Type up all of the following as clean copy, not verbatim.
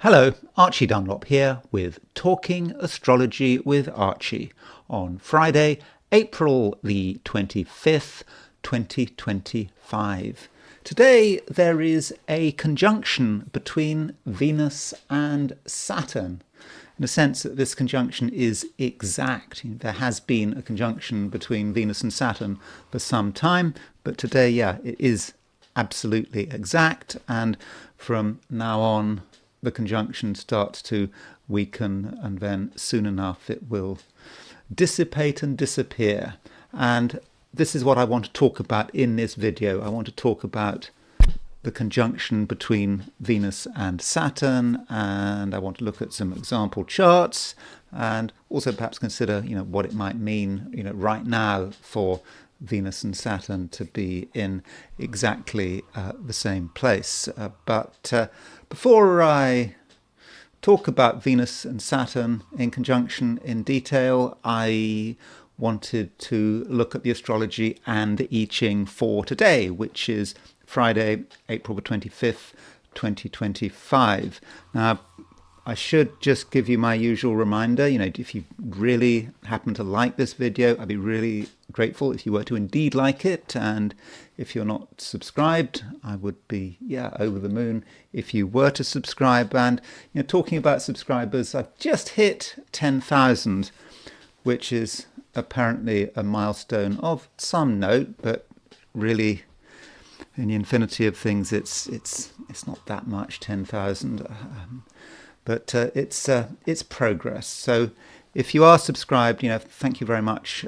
Hello, Archie Dunlop here with Talking Astrology with Archie on Friday, April the 25th, 2025. Today there is a conjunction between Venus and Saturn. In a sense that this conjunction is exact. There has been a conjunction between Venus and Saturn for some time, but today, it is absolutely exact, and from now on the conjunction starts to weaken, and then soon enough it will dissipate and disappear. And this is what I want to talk about in this video. I want to talk about the conjunction between Venus and Saturn, and I want to look at some example charts and also perhaps consider what it might mean right now for Venus and Saturn to be in exactly the same place. But before I talk about Venus and Saturn in conjunction in detail, I wanted to look at the astrology and the I Ching for today, which is Friday, April the 25th, 2025. Now, I should just give you my usual reminder, if you really happen to like this video, I'd be really grateful if you were to indeed like it. And if you're not subscribed, I would be, over the moon if you were to subscribe. And, talking about subscribers, I've just hit 10,000, which is apparently a milestone of some note, but really in the infinity of things, it's not that much, 10,000. But it's progress. So if you are subscribed, thank you very much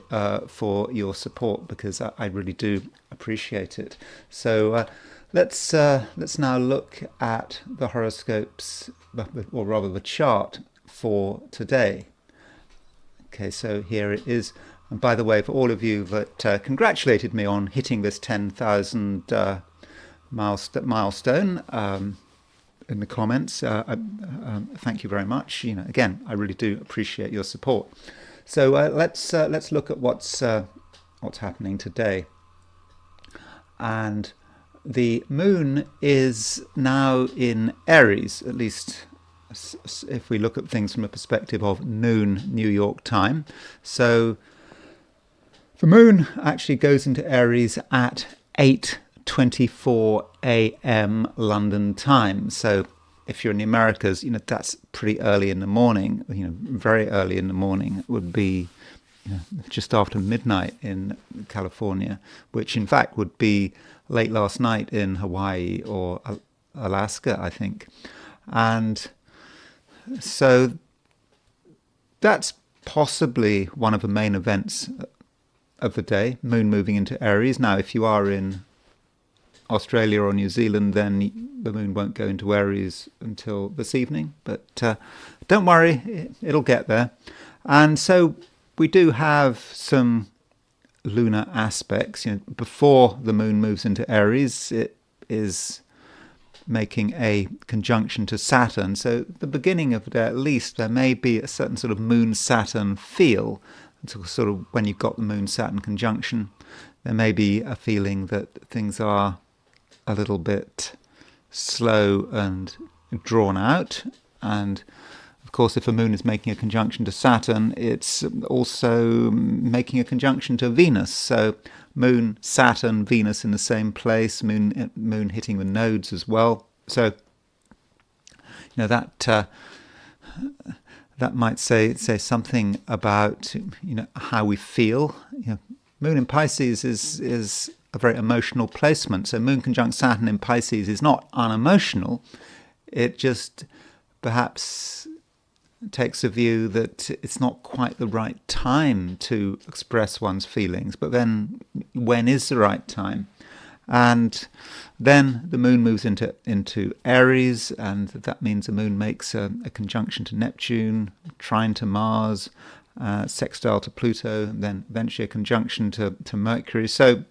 for your support, because I really do appreciate it. So let's now look at the horoscopes, or rather the chart for today. Okay, so here it is. And by the way, for all of you that congratulated me on hitting this 10,000 milestone, in the comments, thank you very much. Again, I really do appreciate your support. So let's look at what's happening today. And the moon is now in Aries, at least if we look at things from a perspective of noon New York time. So the moon actually goes into Aries at 8:24 a.m. London time. So if you're in the Americas, that's pretty early in the morning. Very early in the morning. It would be just after midnight in California, which in fact would be late last night in Hawaii or Alaska, I think. And so that's possibly one of the main events of the day, moon moving into Aries. Now, if you are in Australia or New Zealand, then the moon won't go into Aries until this evening. But don't worry, it'll get there. And so we do have some lunar aspects. Before the moon moves into Aries, it is making a conjunction to Saturn. So at the beginning of the day, at least, there may be a certain sort of moon-Saturn feel. So sort of when you've got the moon-Saturn conjunction, there may be a feeling that things are a little bit slow and drawn out. And of course, if a moon is making a conjunction to Saturn, it's also making a conjunction to Venus. So moon, Saturn, Venus in the same place, moon hitting the nodes as well. So that might say something about how we feel. Moon in Pisces is a very emotional placement. So moon conjunct Saturn in Pisces is not unemotional. It just perhaps takes a view that it's not quite the right time to express one's feelings. But then when is the right time? And then the moon moves into Aries, and that means the moon makes a conjunction to Neptune, trine to Mars, sextile to Pluto, and then eventually a conjunction to Mercury. So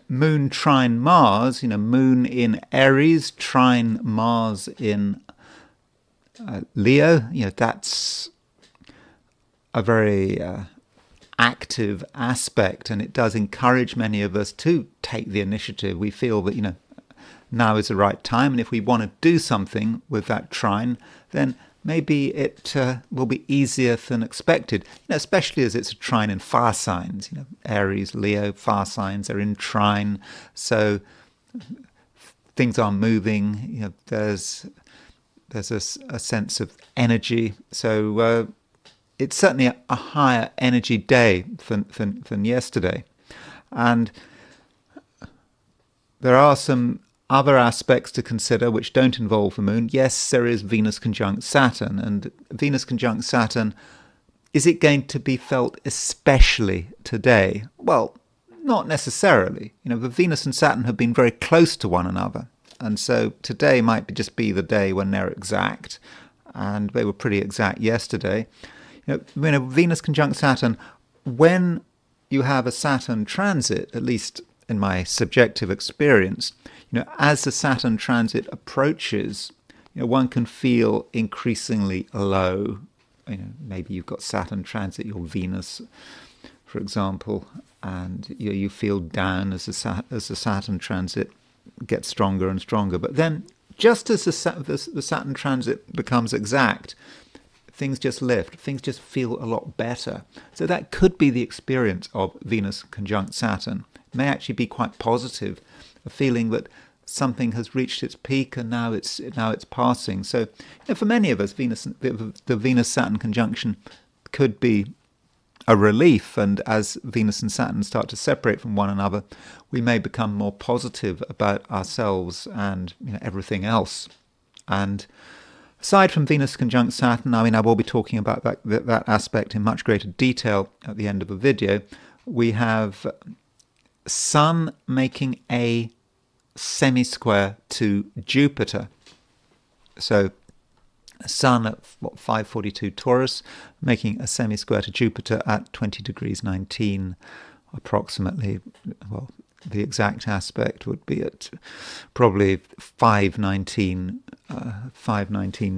moon trine Mars, moon in Aries, trine Mars in Leo, that's a very active aspect, and it does encourage many of us to take the initiative. We feel that, now is the right time. And if we want to do something with that trine, then maybe it will be easier than expected, especially as it's a trine in fire signs. Aries, Leo, fire signs are in trine, so things are moving. There's a sense of energy. So it's certainly a higher energy day than yesterday. And there are some other aspects to consider which don't involve the moon. Yes, there is Venus conjunct Saturn, and Venus conjunct Saturn, is it going to be felt especially today? Well, not necessarily. The Venus and Saturn have been very close to one another, and so today might just be the day when they're exact, and they were pretty exact yesterday. Venus conjunct Saturn, when you have a Saturn transit, at least in my subjective experience, as the Saturn transit approaches, one can feel increasingly low. Maybe you've got Saturn transit your Venus, for example, and you feel down as the Saturn transit gets stronger and stronger. But then, just as the Saturn transit becomes exact, things just lift. Things just feel a lot better. So that could be the experience of Venus conjunct Saturn. It may actually be quite positive, a feeling that something has reached its peak and now it's passing. So for many of us, the Venus-Saturn conjunction could be a relief, and as Venus and Saturn start to separate from one another, we may become more positive about ourselves and everything else. And aside from Venus conjunct Saturn, I will be talking about that aspect in much greater detail at the end of the video. We have Sun making a semi-square to Jupiter. So Sun at 542 Taurus, making a semi-square to Jupiter at 20 degrees 19 approximately. Well, the exact aspect would be at probably 519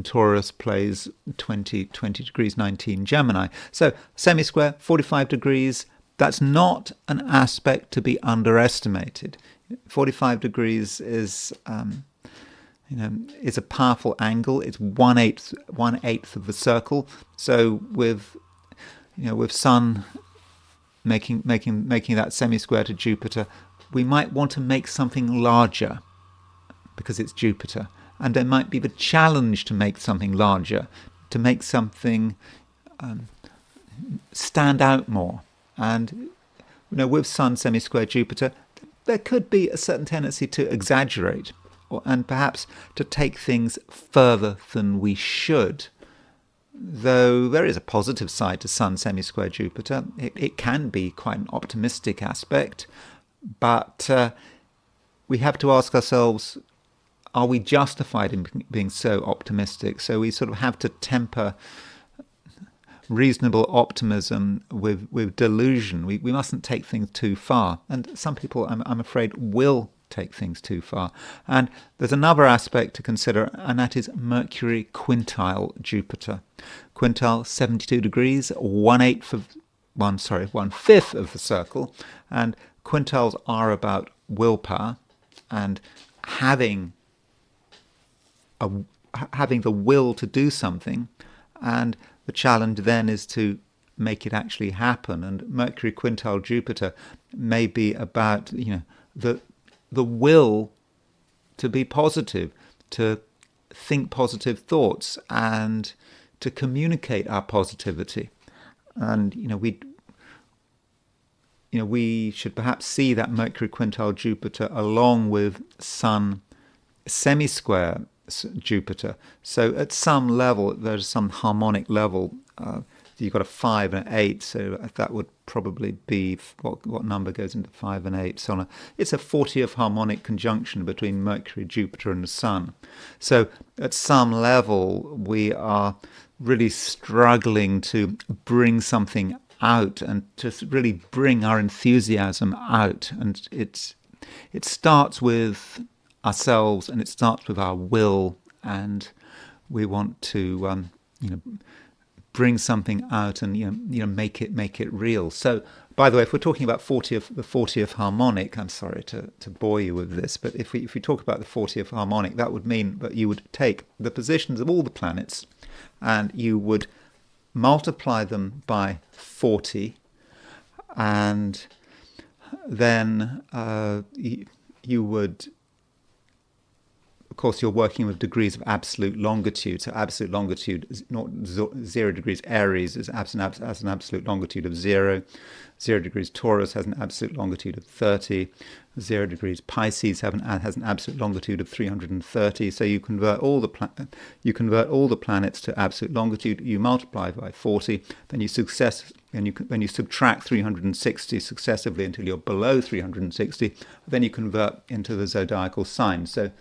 Taurus plays 20 degrees 19 Gemini. So semi-square, 45 degrees. That's not an aspect to be underestimated. 45 degrees is a powerful angle. It's one eighth of the circle. So with Sun making that semi-square to Jupiter, we might want to make something larger because it's Jupiter, and there might be the challenge to make something larger, to make something stand out more. And with Sun semi-square Jupiter, there could be a certain tendency to exaggerate, and perhaps to take things further than we should. Though there is a positive side to Sun semi-square Jupiter. It can be quite an optimistic aspect, but we have to ask ourselves, are we justified in being so optimistic? So we sort of have to temper reasonable optimism with delusion. We mustn't take things too far. And some people, I'm afraid, will take things too far. And there's another aspect to consider, and that is Mercury quintile Jupiter. Quintile, 72 degrees, one fifth of the circle. And quintiles are about willpower and having the will to do something, and the challenge then is to make it actually happen. And Mercury quintile Jupiter may be about the will to be positive, to think positive thoughts, and to communicate our positivity. And we should perhaps see that Mercury quintile Jupiter along with Sun semi-square Jupiter. So at some level, there's some harmonic level. You've got a 5 and an 8, so that would probably be what number goes into 5 and 8. So it's a 40th harmonic conjunction between Mercury, Jupiter, and the Sun. So at some level, we are really struggling to bring something out and to really bring our enthusiasm out. And it starts with ourselves, and it starts with our will, and we want to bring something out and make it real. So, by the way, if we're talking about the 40th harmonic, I'm sorry to bore you with this, but if we talk about the 40th harmonic, that would mean that you would take the positions of all the planets and you would multiply them by 40, and then you would, of course, you're working with degrees of absolute longitude. So absolute longitude is not 0 degrees Aries has an absolute longitude of 0. 0 degrees Taurus has an absolute longitude of 30. 0 degrees Pisces has an absolute longitude of 330. So you convert all the planets to absolute longitude. You multiply by 40. Then you subtract 360 successively until you're below 360. Then you convert into the zodiacal sign. So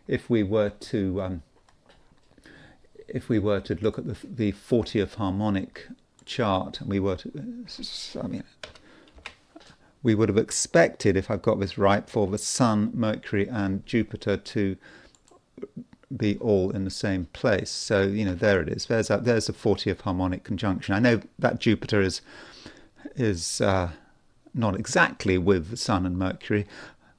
if we were to look at the 40th harmonic chart, and we would have expected, if I've got this right, for the Sun, Mercury, and Jupiter to be all in the same place. So there it is. There's a 40th harmonic conjunction. I know that Jupiter is not exactly with the Sun and Mercury.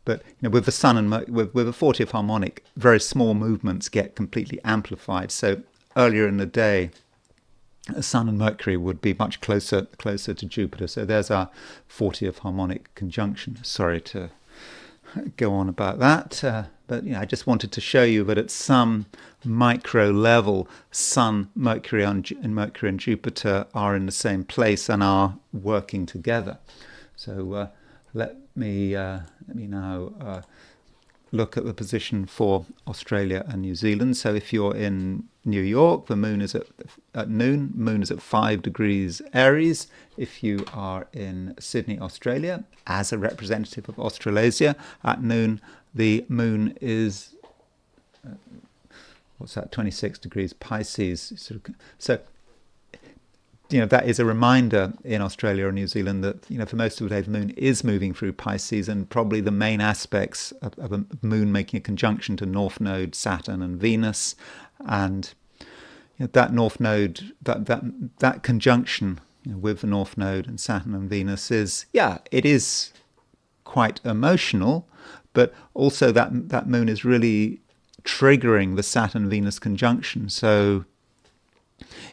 But with the Sun and with a 40th harmonic, very small movements get completely amplified. So earlier in the day, the Sun and Mercury would be much closer to Jupiter. So there's our 40th harmonic conjunction. Sorry to go on about that, but I just wanted to show you that at some micro level, Sun, Mercury, and Jupiter are in the same place and are working together. So let me now look at the position for Australia and New Zealand. So if you're in New York, the moon is at noon. Moon is at 5 degrees Aries. If you are in Sydney, Australia, as a representative of Australasia, at noon the moon is 26 degrees Pisces. So that is a reminder in Australia and New Zealand that, for most of the day, the moon is moving through Pisces, and probably the main aspects of a moon making a conjunction to North Node, Saturn, and Venus. And that North Node, that conjunction with the North Node and Saturn and Venus it is quite emotional, but also that moon is really triggering the Saturn-Venus conjunction. So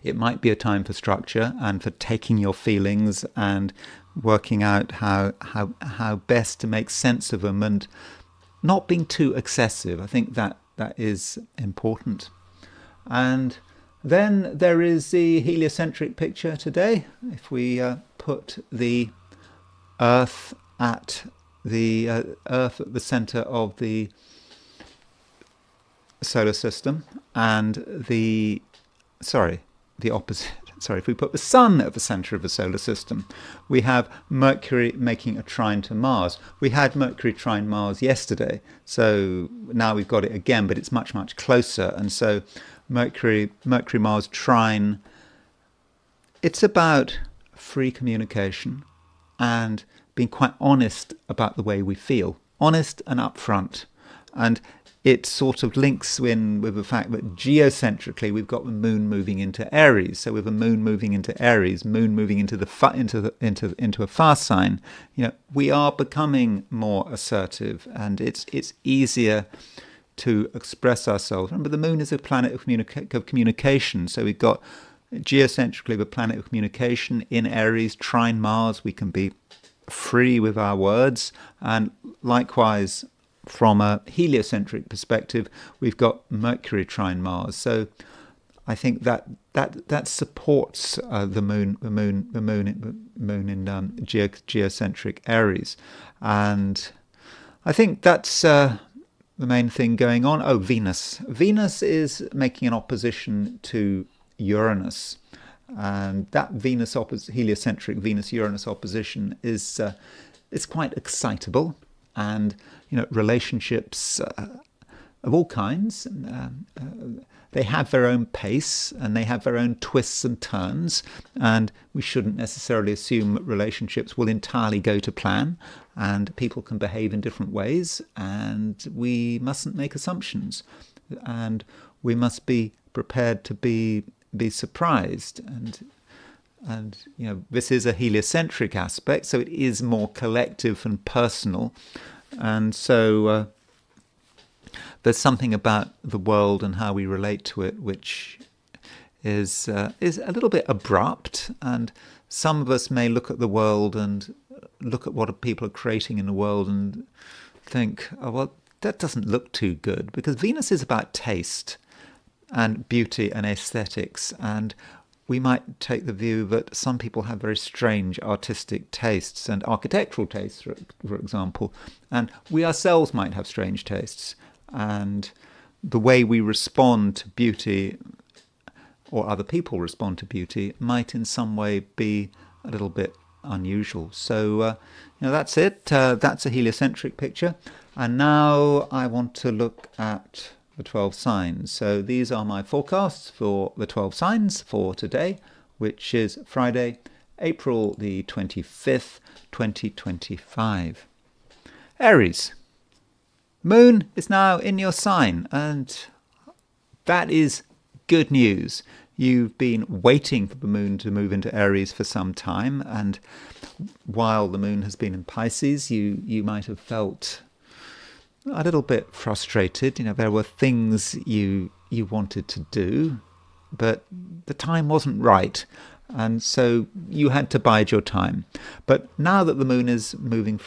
it might be a time for structure and for taking your feelings and working out how best to make sense of them and not being too excessive. I think that is important. And then there is the heliocentric picture today. If we put the Earth at the center of the solar system, and the opposite. Sorry, if we put the Sun at the center of the solar system, we have Mercury making a trine to Mars. We had Mercury trine Mars yesterday, so now we've got it again, but it's much, much closer. And so Mercury-Mars trine, it's about free communication and being quite honest about the way we feel, honest and upfront. And it sort of links in with the fact that geocentrically we've got the moon moving into Aries. So with the moon moving into Aries, moon moving into a fast sign, we are becoming more assertive, and it's easier to express ourselves. Remember, the moon is a planet of communication. So we've got geocentrically the planet of communication in Aries, trine Mars. We can be free with our words, and likewise, from a heliocentric perspective, we've got Mercury trine Mars. So I think that supports the moon in geocentric Aries, and I think that's the main thing going on. Oh, Venus. Venus is making an opposition to Uranus, and that heliocentric Venus-Uranus opposition is quite excitable. And relationships of all kinds, they have their own pace and they have their own twists and turns, and we shouldn't necessarily assume that relationships will entirely go to plan, and people can behave in different ways, and we mustn't make assumptions, and we must be prepared to be be surprised. And this is a heliocentric aspect, so it is more collective and personal. And so there's something about the world and how we relate to it which is a little bit abrupt. And some of us may look at the world and look at what people are creating in the world and think, oh, well, that doesn't look too good, because Venus is about taste and beauty and aesthetics, and we might take the view that some people have very strange artistic tastes and architectural tastes, for example, and we ourselves might have strange tastes, and the way we respond to beauty or other people respond to beauty might in some way be a little bit unusual. So that's it. That's a heliocentric picture. And now I want to look at the 12 signs. So these are my forecasts for the 12 signs for today, which is Friday, April the 25th, 2025. Aries. Moon is now in your sign, and that is good news. You've been waiting for the moon to move into Aries for some time, and while the moon has been in Pisces, you might have felt a little bit frustrated. There were things you wanted to do, but the time wasn't right, and so you had to bide your time. But now that the moon is moving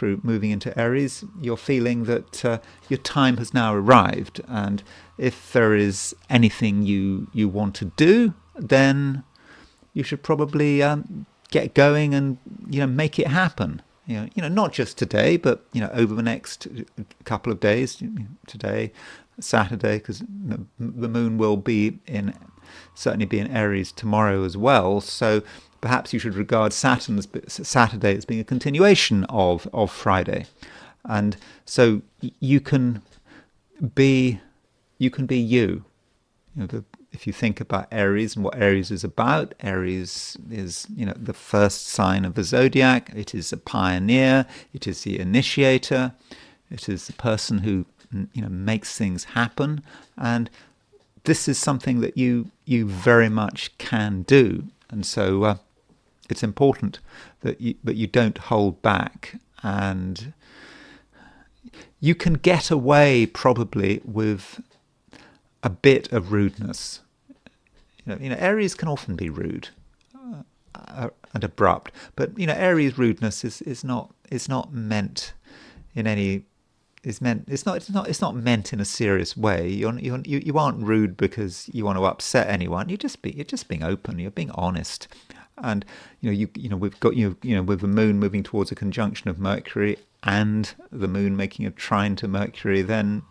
into Aries, you're feeling that your time has now arrived, and if there is anything you want to do, then you should probably get going and make it happen. Not just today, but over the next couple of days. Today, Saturday, because the moon will certainly be in Aries tomorrow as well. So perhaps you should regard Saturday as being a continuation of Friday, and so you can be you. If you think about Aries and what Aries is about, Aries is, the first sign of the zodiac. It is a pioneer. It is the initiator. It is the person who, makes things happen. And this is something that you very much can do. And so it's important that you don't hold back. And you can get away probably with a bit of rudeness. Aries can often be rude and abrupt, but Aries rudeness is not meant in any. It's not meant in a serious way. You aren't rude because you want to upset anyone. You're just being open. You're being honest, and we've got with the moon moving towards a conjunction of Mercury and the moon making a trine to Mercury, then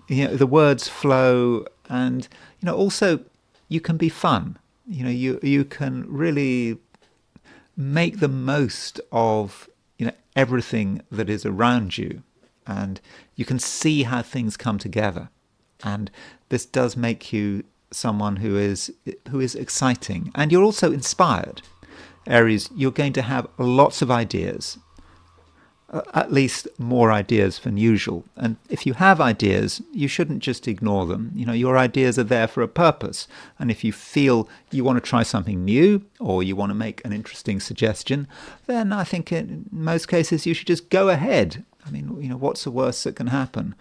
the words flow, and also you can be fun. You can really make the most of everything that is around you, and you can see how things come together. And this does make you someone who is exciting, and you're also inspired. Aries, you're going to have lots of ideas. At least more ideas than usual. And if you have ideas, you shouldn't just ignore them. Your ideas are there for a purpose. And if you feel you want to try something new, or you want to make an interesting suggestion, then I think in most cases you should just go ahead. What's the worst that can happen?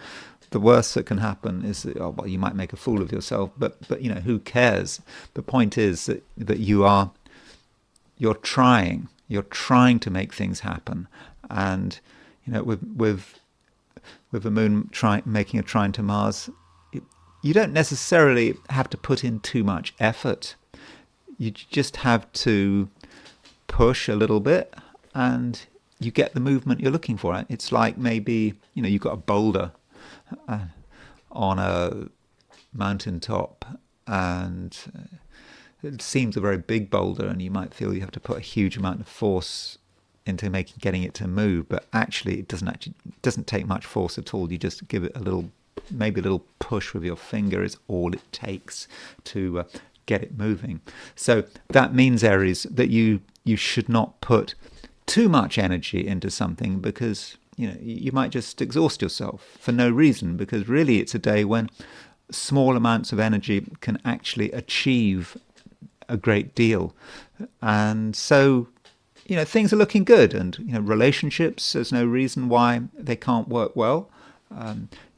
The worst that can happen is that, you might make a fool of yourself, but who cares? The point is that you're trying to make things happen. And with the moon making a trine to Mars, you don't necessarily have to put in too much effort. You just have to push a little bit, and you get the movement you're looking for. It's like maybe you've got a boulder on a mountaintop, and it seems a very big boulder, and you might feel you have to put a huge amount of force into getting it to move, but actually it doesn't take much force at all. You just give it a little push with your finger is all it takes to get it moving. So that means, Aries, that you should not put too much energy into something, because you might just exhaust yourself for no reason, because really it's a day when small amounts of energy can actually achieve a great deal. And so, things are looking good, and, relationships, there's no reason why they can't work well.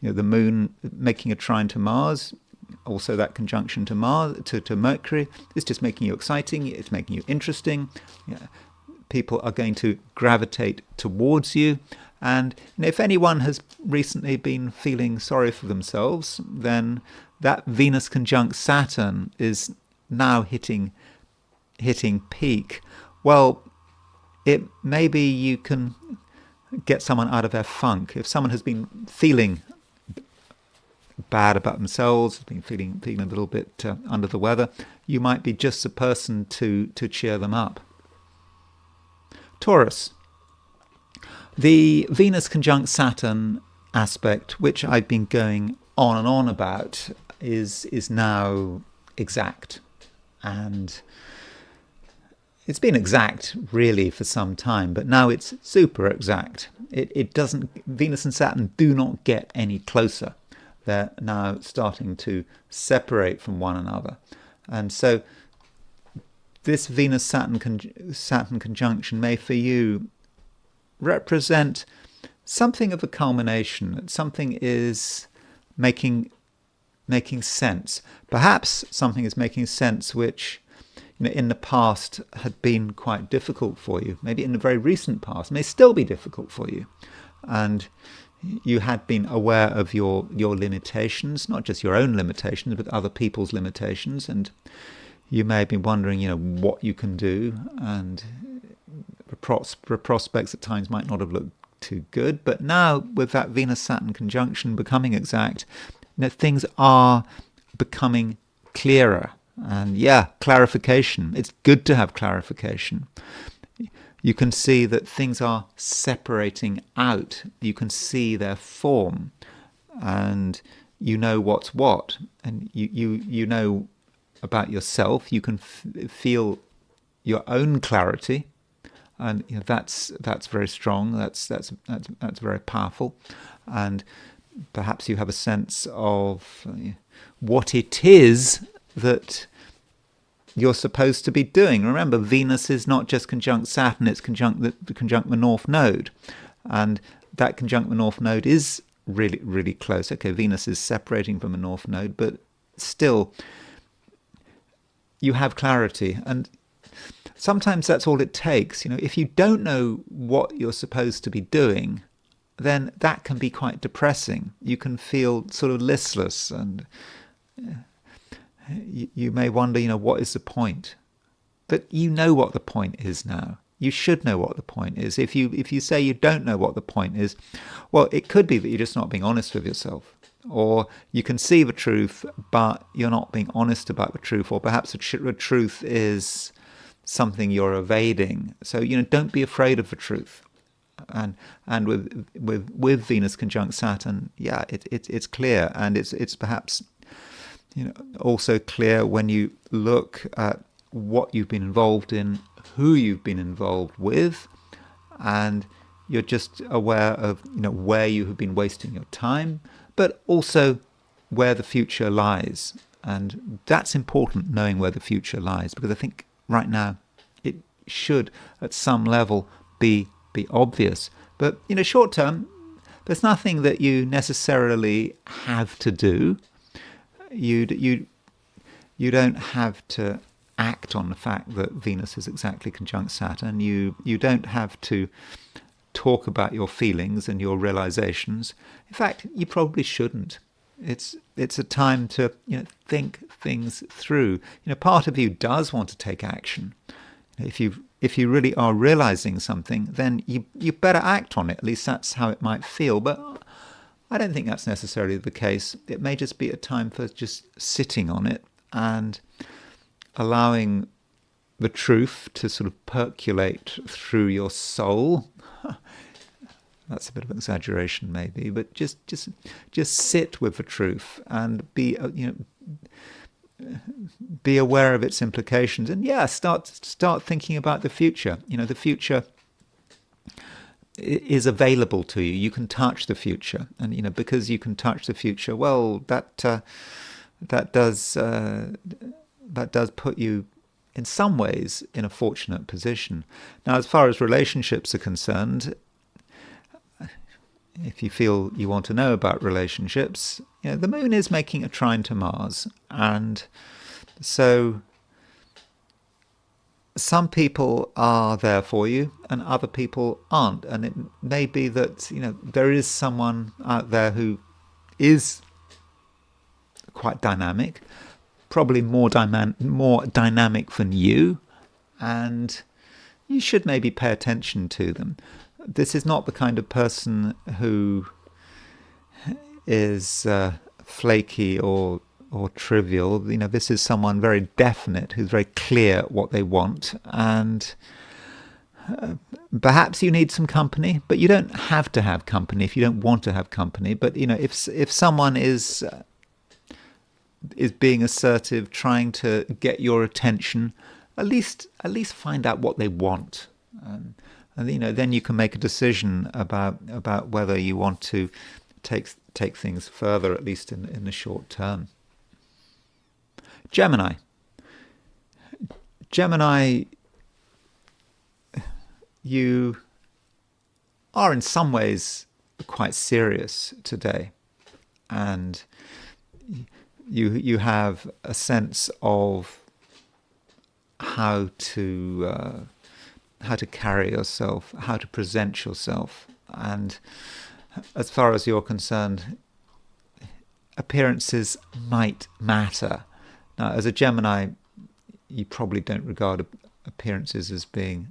The moon making a trine to Mars, also that conjunction to Mars, to Mercury, is just making you exciting, it's making you interesting. People are going to gravitate towards you. And if anyone has recently been feeling sorry for themselves, then that Venus conjunct Saturn is now hitting peak. Well, maybe you can get someone out of their funk. If someone has been feeling bad about themselves, been feeling a little bit under the weather, you might be just the person to cheer them up. Taurus. The Venus conjunct Saturn aspect, which I've been going on and on about, is now exact. And it's been exact really for some time, but now it's super exact. It doesn't, Venus and Saturn do not get any closer. They're now starting to separate from one another. And so this Venus-Saturn conjunction may for you represent something of a culmination. Something is making sense. Perhaps something is making sense which, in the past had been quite difficult for you. Maybe in the very recent past may still be difficult for you, and you had been aware of your limitations, not just your own limitations, but other people's limitations, and you may have been wondering, what you can do, and the prospects at times might not have looked too good. But now, with that Venus-Saturn conjunction becoming exact, things are becoming clearer. And clarification. It's good to have clarification. You can see that things are separating out. You can see their form, and you know what's what, and you know about yourself. You can feel your own clarity, and that's very strong. That's very powerful, and perhaps you have a sense of what it is that you're supposed to be doing. Remember, Venus is not just conjunct Saturn, it's conjunct the North Node. And that conjunct the North Node is really, really close. Okay, Venus is separating from the North Node, but still, you have clarity. And sometimes that's all it takes. If you don't know what you're supposed to be doing, then that can be quite depressing. You can feel sort of listless, and you may wonder, what is the point? But you know what the point is now. You should know what the point is. If you say you don't know what the point is, well, it could be that you're just not being honest with yourself. Or you can see the truth, but you're not being honest about the truth. Or perhaps the truth is something you're evading. So, don't be afraid of the truth. And with Venus conjunct Saturn, it's clear, and it's perhaps also clear when you look at what you've been involved in, who you've been involved with, and you're just aware of where you have been wasting your time, but also where the future lies. And that's important, knowing where the future lies, because I think right now it should at some level be obvious. But short term, there's nothing that you necessarily have to do. You don't have to act on the fact that Venus is exactly conjunct Saturn. You don't have to talk about your feelings and your realizations. In fact, you probably shouldn't. It's a time to think things through. Part of you does want to take action. If you really are realizing something, then you better act on it. At least that's how it might feel. But I don't think that's necessarily the case. It may just be a time for just sitting on it and allowing the truth to sort of percolate through your soul. That's a bit of an exaggeration, maybe, but just sit with the truth and be aware of its implications, and start thinking about the future. The future is available to you. You can touch the future, and because you can touch the future, well, that does put you in some ways in a fortunate position. Now, as far as relationships are concerned, if you feel you want to know about relationships, the moon is making a trine to Mars, and so some people are there for you and other people aren't. And it may be that, there is someone out there who is quite dynamic, probably more dynamic than you, and you should maybe pay attention to them. This is not the kind of person who is flaky or trivial. This is someone very definite, who's very clear what they want, and perhaps you need some company, but you don't have to have company if you don't want to have company. But if someone is being assertive, trying to get your attention, at least find out what they want, and then you can make a decision about whether you want to take things further, at least in the short term. Gemini, you are in some ways quite serious today, and you have a sense of how to carry yourself, how to present yourself, and as far as you're concerned, appearances might matter. Now, as a Gemini, you probably don't regard appearances as being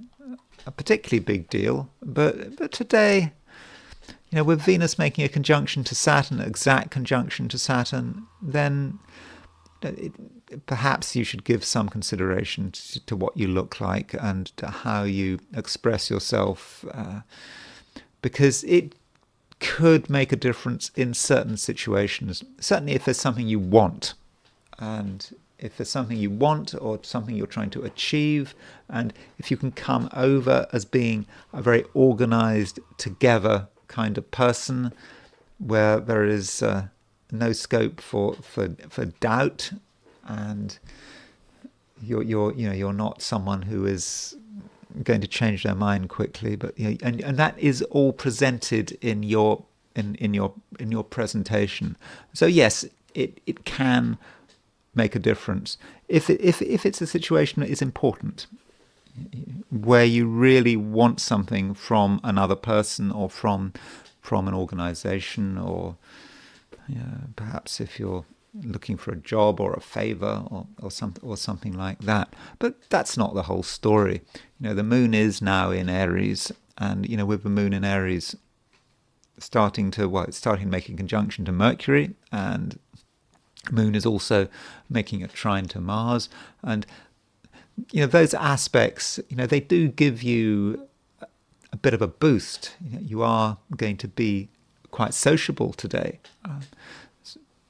a particularly big deal, but today, with Venus making a conjunction to Saturn, exact conjunction to Saturn, then perhaps you should give some consideration to what you look like and to how you express yourself, because it could make a difference in certain situations, certainly if there's something you want. And if there's something you want or something you're trying to achieve, and if you can come over as being a very organized, together kind of person, where there is no scope for doubt, and you're not someone who is going to change their mind quickly, but and that is all presented in your presentation. So yes, it can make a difference if it's a situation that is important, where you really want something from another person or from an organization, or perhaps if you're looking for a job or a favor or something like that. But that's not the whole story. The moon is now in Aries, and with the moon in Aries it's starting making conjunction to Mercury, and Moon is also making a trine to Mars, and those aspects, they do give you a bit of a boost. You are going to be quite sociable today,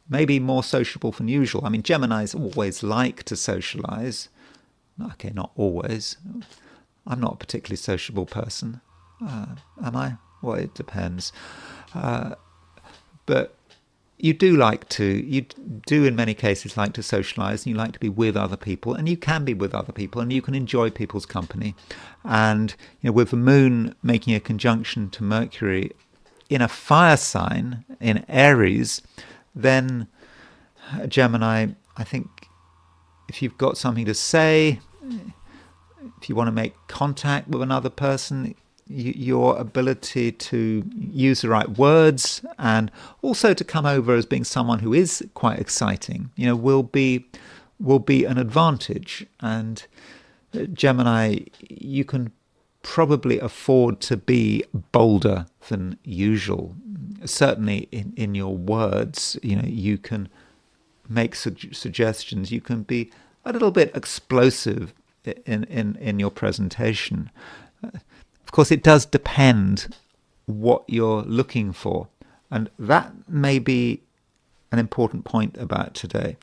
maybe more sociable than usual. I mean, Geminis always like to socialize. Okay, not always. I'm not a particularly sociable person, am I? Well, it depends. But you do in many cases like to socialize, and you like to be with other people, and you can be with other people, and you can enjoy people's company. And with the moon making a conjunction to Mercury in a fire sign in Aries, then Gemini, I think if you've got something to say, if you want to make contact with another person, your ability to use the right words, and also to come over as being someone who is quite exciting, will be an advantage. And Gemini, you can probably afford to be bolder than usual. Certainly in your words, you can make suggestions. You can be a little bit explosive in your presentation. Of course, it does depend what you're looking for, and that may be an important point about today.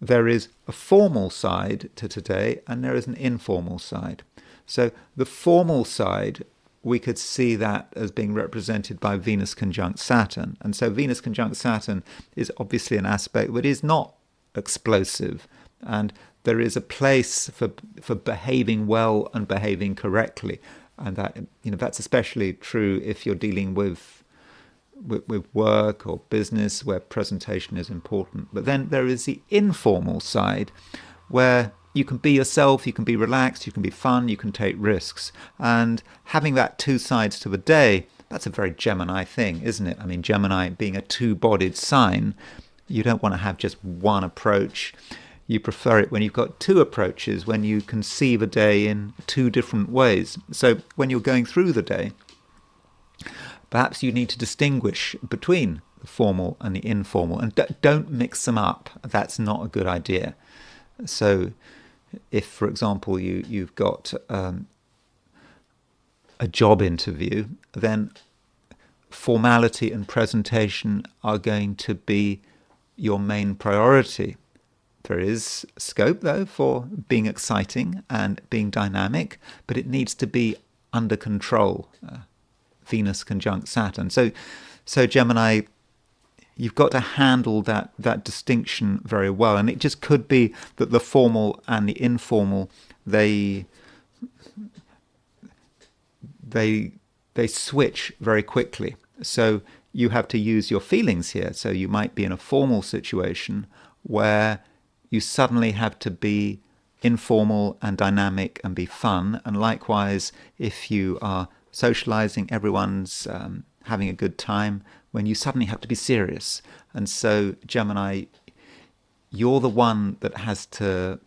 There is a formal side to today, and there is an informal side. So the formal side we could see that as being represented by Venus conjunct Saturn. And so Venus conjunct Saturn is obviously an aspect that is not explosive, and there is a place for behaving well and behaving correctly. And that, that's especially true if you're dealing with work or business where presentation is important. But then there is the informal side where you can be yourself, you can be relaxed, you can be fun, you can take risks. And having that two sides to the day, that's a very Gemini thing, isn't it? I mean, Gemini being a two-bodied sign, you don't want to have just one approach. You prefer it when you've got two approaches, when you conceive a day in two different ways. So when you're going through the day, perhaps you need to distinguish between the formal and the informal, and don't mix them up. That's not a good idea. So if, for example, you've got a job interview, then formality and presentation are going to be your main priority. There is scope, though, for being exciting and being dynamic, but it needs to be under control. Venus conjunct Saturn. So Gemini, you've got to handle that distinction very well. And it just could be that the formal and the informal, they switch very quickly. So you have to use your feelings here. So you might be in a formal situation where you suddenly have to be informal and dynamic and be fun. And likewise, if you are socializing, everyone's having a good time, when you suddenly have to be serious. And so, Gemini, you're the one that has to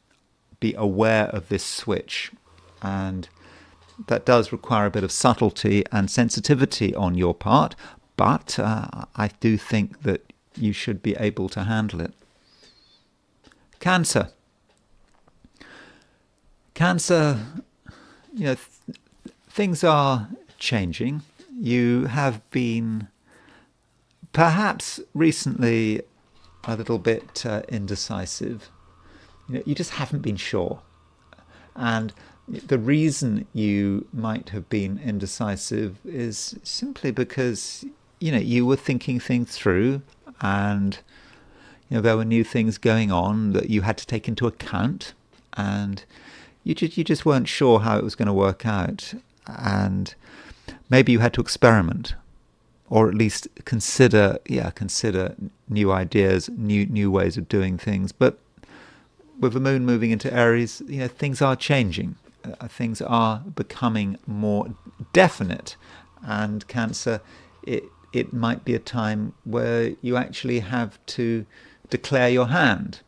be aware of this switch. And that does require a bit of subtlety and sensitivity on your part, but I do think that you should be able to handle it. Cancer. Cancer, things are changing. You have been perhaps recently a little bit indecisive. You just haven't been sure. And the reason you might have been indecisive is simply because, you were thinking things through, and, there were new things going on that you had to take into account, and you just weren't sure how it was going to work out. And maybe you had to experiment, or at least consider new ideas, new ways of doing things. But with the moon moving into Aries, things are changing. Things are becoming more definite. And Cancer, it might be a time where you actually have to declare your hand.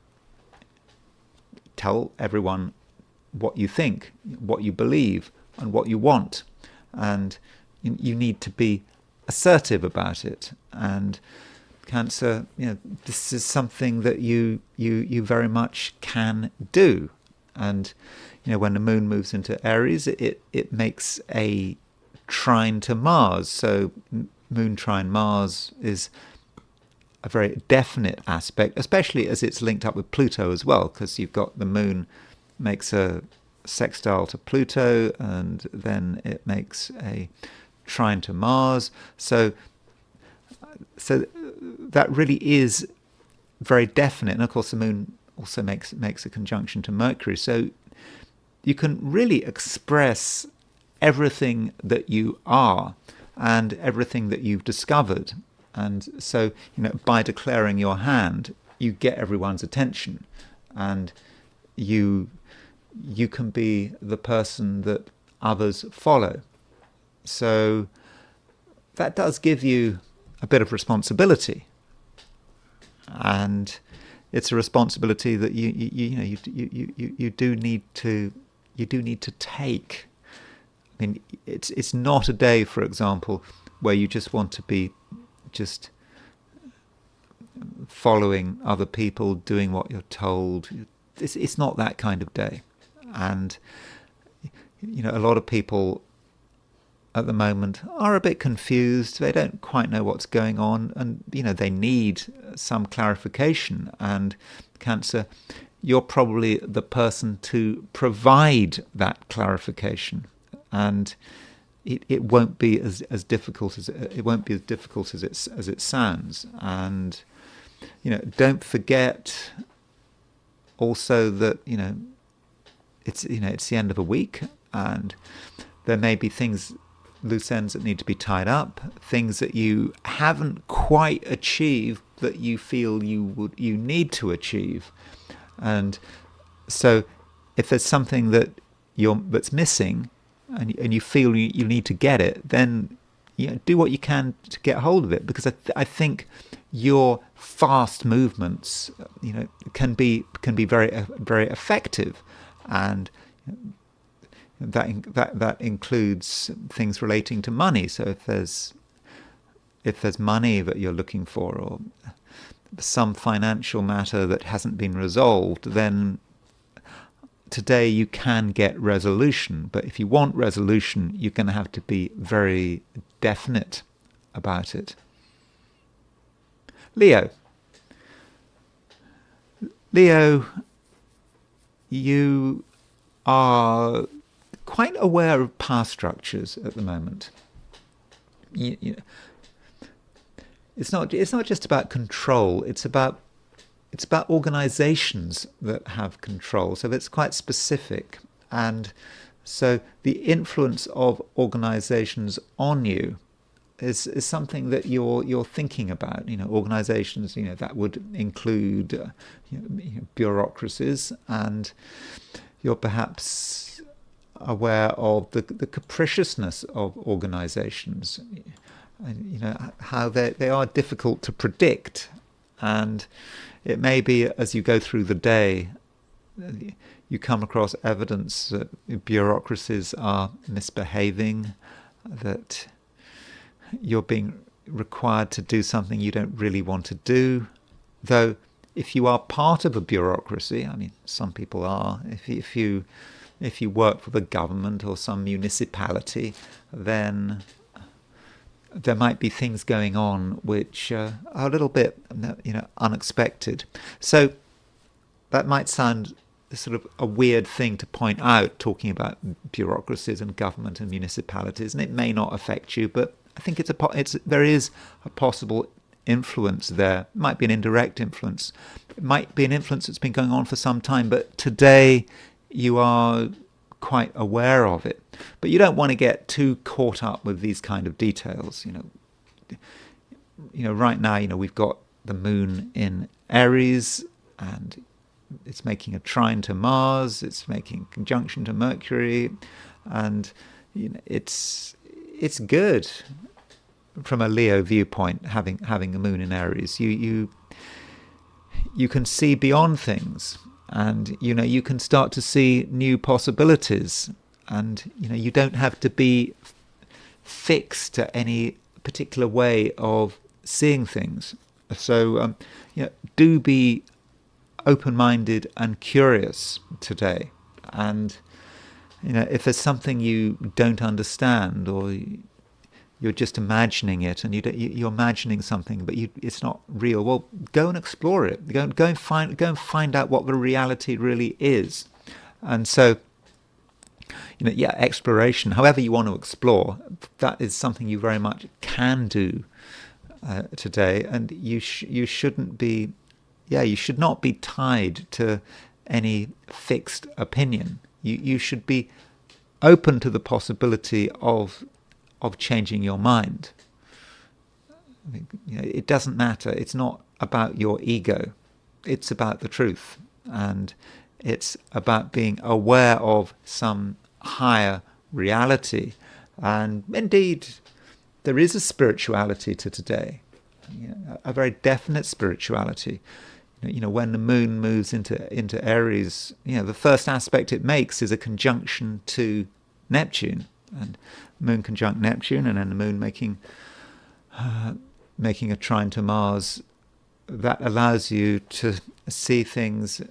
Tell everyone what you think, what you believe, and what you want. And you need to be assertive about it. And Cancer, this is something that you very much can do. And when the moon moves into Aries, it makes a trine to Mars. So moon trine Mars is a very definite aspect, especially as it's linked up with Pluto as well, because you've got the moon makes a sextile to Pluto, and then it makes a trine to Mars. So that really is very definite. And of course, the moon also makes a conjunction to Mercury. So you can really express everything that you are and everything that you've discovered. And so, by declaring your hand, you get everyone's attention, and you can be the person that others follow. So that does give you a bit of responsibility, and it's a responsibility that you do need to take. I mean, it's not a day, for example, where you just want to be just following other people, doing what you're told. It's not that kind of day. And a lot of people at the moment are a bit confused. They don't quite know what's going on, and they need some clarification. And Cancer, you're probably the person to provide that clarification. And it won't be as difficult as it sounds. And don't forget also that it's the end of a week, and there may be loose ends that need to be tied up, things that you haven't quite achieved that you feel you need to achieve. And so if there's something that's missing, and you feel you need to get it, then do what you can to get hold of it, because I think your fast movements can be very very effective, and that includes things relating to money. So if there's money that you're looking for, or some financial matter that hasn't been resolved, then today you can get resolution. But if you want resolution, you're going to have to be very definite about it. Leo, you are quite aware of power structures at the moment. It's not just about control. It's about organizations that have control. So it's quite specific. And so the influence of organizations on you is something that you're thinking about. Organizations, that would include bureaucracies, and you're perhaps aware of the capriciousness of organizations, and how they are difficult to predict. And it may be, as you go through the day, you come across evidence that bureaucracies are misbehaving, that you're being required to do something you don't really want to do. Though if you are part of a bureaucracy, I mean, some people are, if you work for the government or some municipality, then there might be things going on which are a little bit unexpected. So that might sound sort of a weird thing to point out, talking about bureaucracies and government and municipalities, and it may not affect you, but I think there is a possible influence there. It might be an indirect influence. It might be an influence that's been going on for some time, but today you are quite aware of it. But you don't want to get too caught up with these kind of details. Right now, we've got the moon in Aries, and it's making a trine to Mars. It's making a conjunction to Mercury, and it's good from a Leo viewpoint, having the moon in Aries. You can see beyond things, and you can start to see new possibilities, and you don't have to be fixed to any particular way of seeing things. So do be open-minded and curious today, and if there's something you don't understand, or you're just imagining it, and you're imagining something, but it's not real, well, go and explore it. Go and find out what the reality really is. And so, exploration, however you want to explore, that is something you very much can do today. And you should not be tied to any fixed opinion. You should be open to the possibility of changing your mind. It doesn't matter. It's not about your ego. It's about the truth. And it's about being aware of some higher reality. And indeed, there is a spirituality to today, a very definite spirituality. When the moon moves into Aries, the first aspect it makes is a conjunction to Neptune, and moon conjunct Neptune, and then the moon making a trine to Mars. That allows you to see things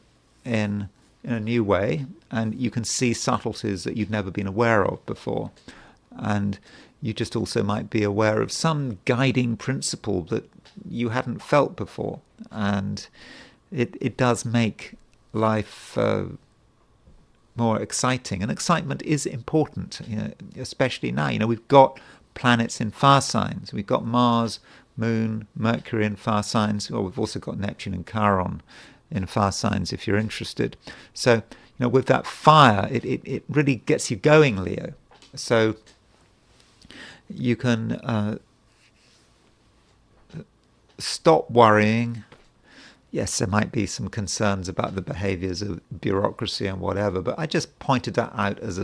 in a new way, and you can see subtleties that you've never been aware of before. And you just also might be aware of some guiding principle that you hadn't felt before. And it does make life more exciting. And excitement is important, especially now. We've got planets in fire signs. We've got Mars, Moon, Mercury in fire signs. Well, we've also got Neptune and Chiron in fire signs, if you're interested. So, with that fire, it really gets you going, Leo. So you can stop worrying. Yes, there might be some concerns about the behaviours of bureaucracy and whatever, but I just pointed that out as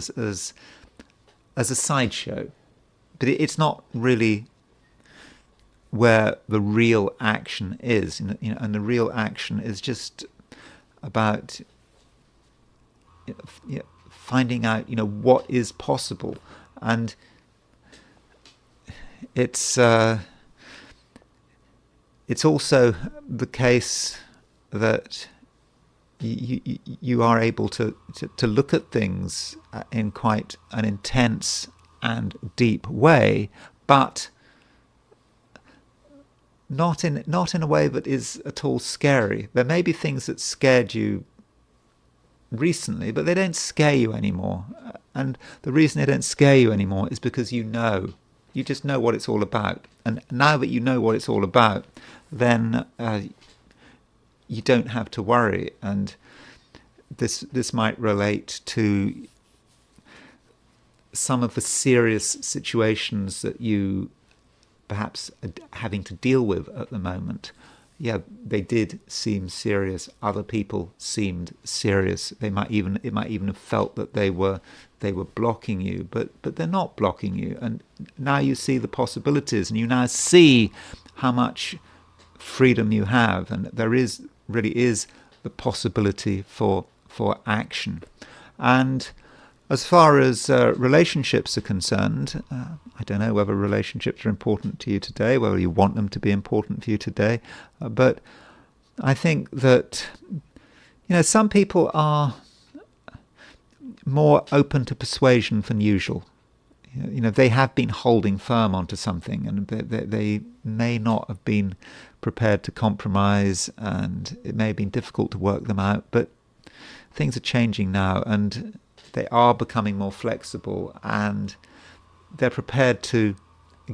a sideshow. But it's not really where the real action is, and the real action is just about finding out, what is possible, and it's also the case that you are able to look at things in quite an intense and deep way, but not in a way that is at all scary. There may be things that scared you recently, but they don't scare you anymore. And the reason they don't scare you anymore is because you just know what it's all about. And now that you know what it's all about, then you don't have to worry. And this might relate to some of the serious situations that you perhaps are having to deal with at the moment. Yeah, they did seem serious. Other people seemed serious. It might even have felt that they were blocking you, but they're not blocking you. And now you see the possibilities, and you now see how much freedom you have, and there really is the possibility for action. And as far as relationships are concerned, I don't know whether relationships are important to you today, whether you want them to be important for you today, but I think that some people are more open to persuasion than usual. They have been holding firm onto something, and they may not have been prepared to compromise, and it may have been difficult to work them out, but things are changing now, and they are becoming more flexible, and they're prepared to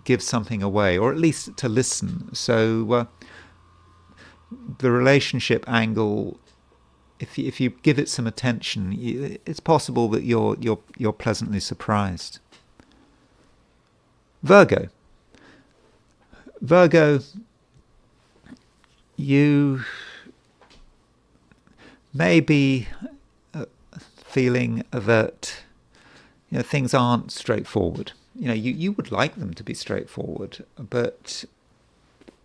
give something away, or at least to listen. So the relationship angle, if you give it some attention, it's possible that you're pleasantly surprised. Virgo, you may be feeling that things aren't straightforward. You would like them to be straightforward, but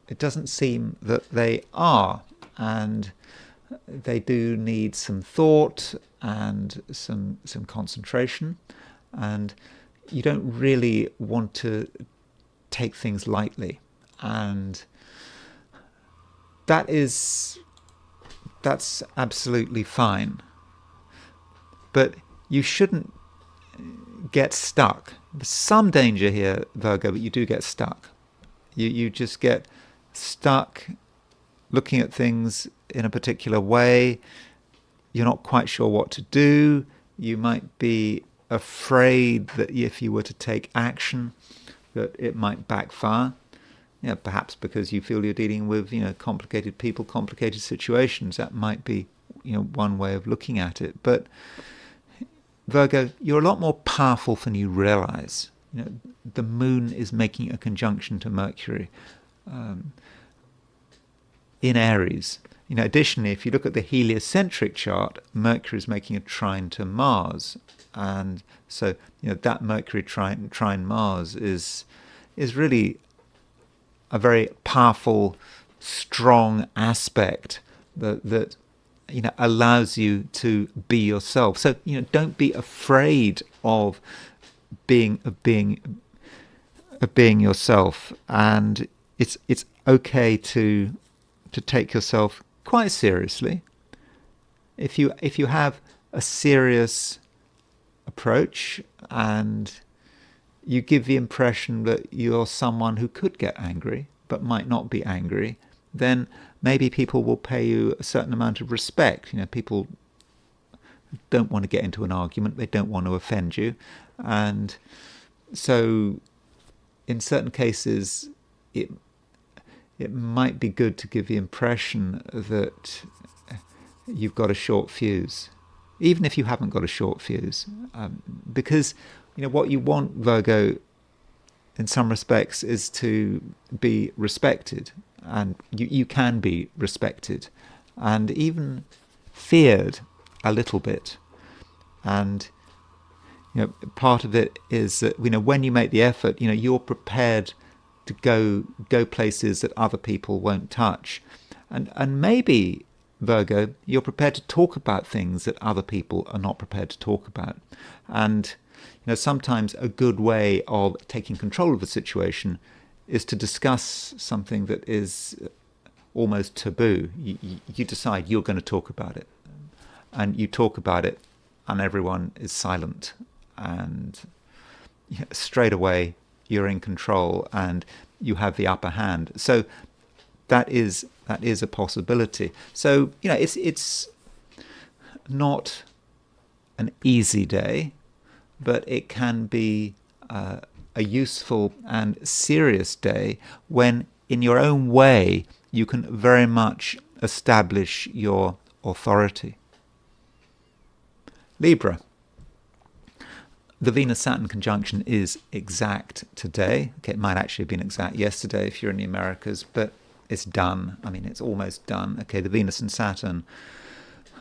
it doesn't seem that they are, and they do need some thought and some concentration, and you don't really want to take things lightly, and that's absolutely fine. But you shouldn't get stuck. There's some danger here, Virgo, but you do get stuck. You just get stuck looking at things in a particular way. You're not quite sure what to do. You might be afraid that if you were to take action, that it might backfire. Perhaps because you feel you're dealing with complicated people, complicated situations. That might be one way of looking at it. But Virgo, you're a lot more powerful than you realize. The moon is making a conjunction to Mercury in Aries. Additionally, if you look at the heliocentric chart, Mercury is making a trine to Mars, and so that Mercury trine Mars is really a very powerful, strong aspect that allows you to be yourself. So don't be afraid of being yourself, and it's okay to take yourself quite seriously. If you have a serious approach and you give the impression that you're someone who could get angry but might not be angry, then maybe people will pay you a certain amount of respect. People don't want to get into an argument. They don't want to offend you. And so in certain cases, it might be good to give the impression that you've got a short fuse, even if you haven't got a short fuse. Because, what you want, Virgo, in some respects, is to be respected. And you can be respected and even feared a little bit. And part of it is that when you make the effort, you're prepared to go places that other people won't touch, and maybe, Virgo, you're prepared to talk about things that other people are not prepared to talk about. And sometimes a good way of taking control of a situation is to discuss something that is almost taboo. You decide you're going to talk about it, and you talk about it, and everyone is silent, and straight away you're in control and you have the upper hand. So that is a possibility. So it's not an easy day, but it can be a useful and serious day when, in your own way, you can very much establish your authority. Libra. The Venus-Saturn conjunction is exact today. Okay, it might actually have been exact yesterday if you're in the Americas, but it's done. I mean, it's almost done. Okay, the Venus and Saturn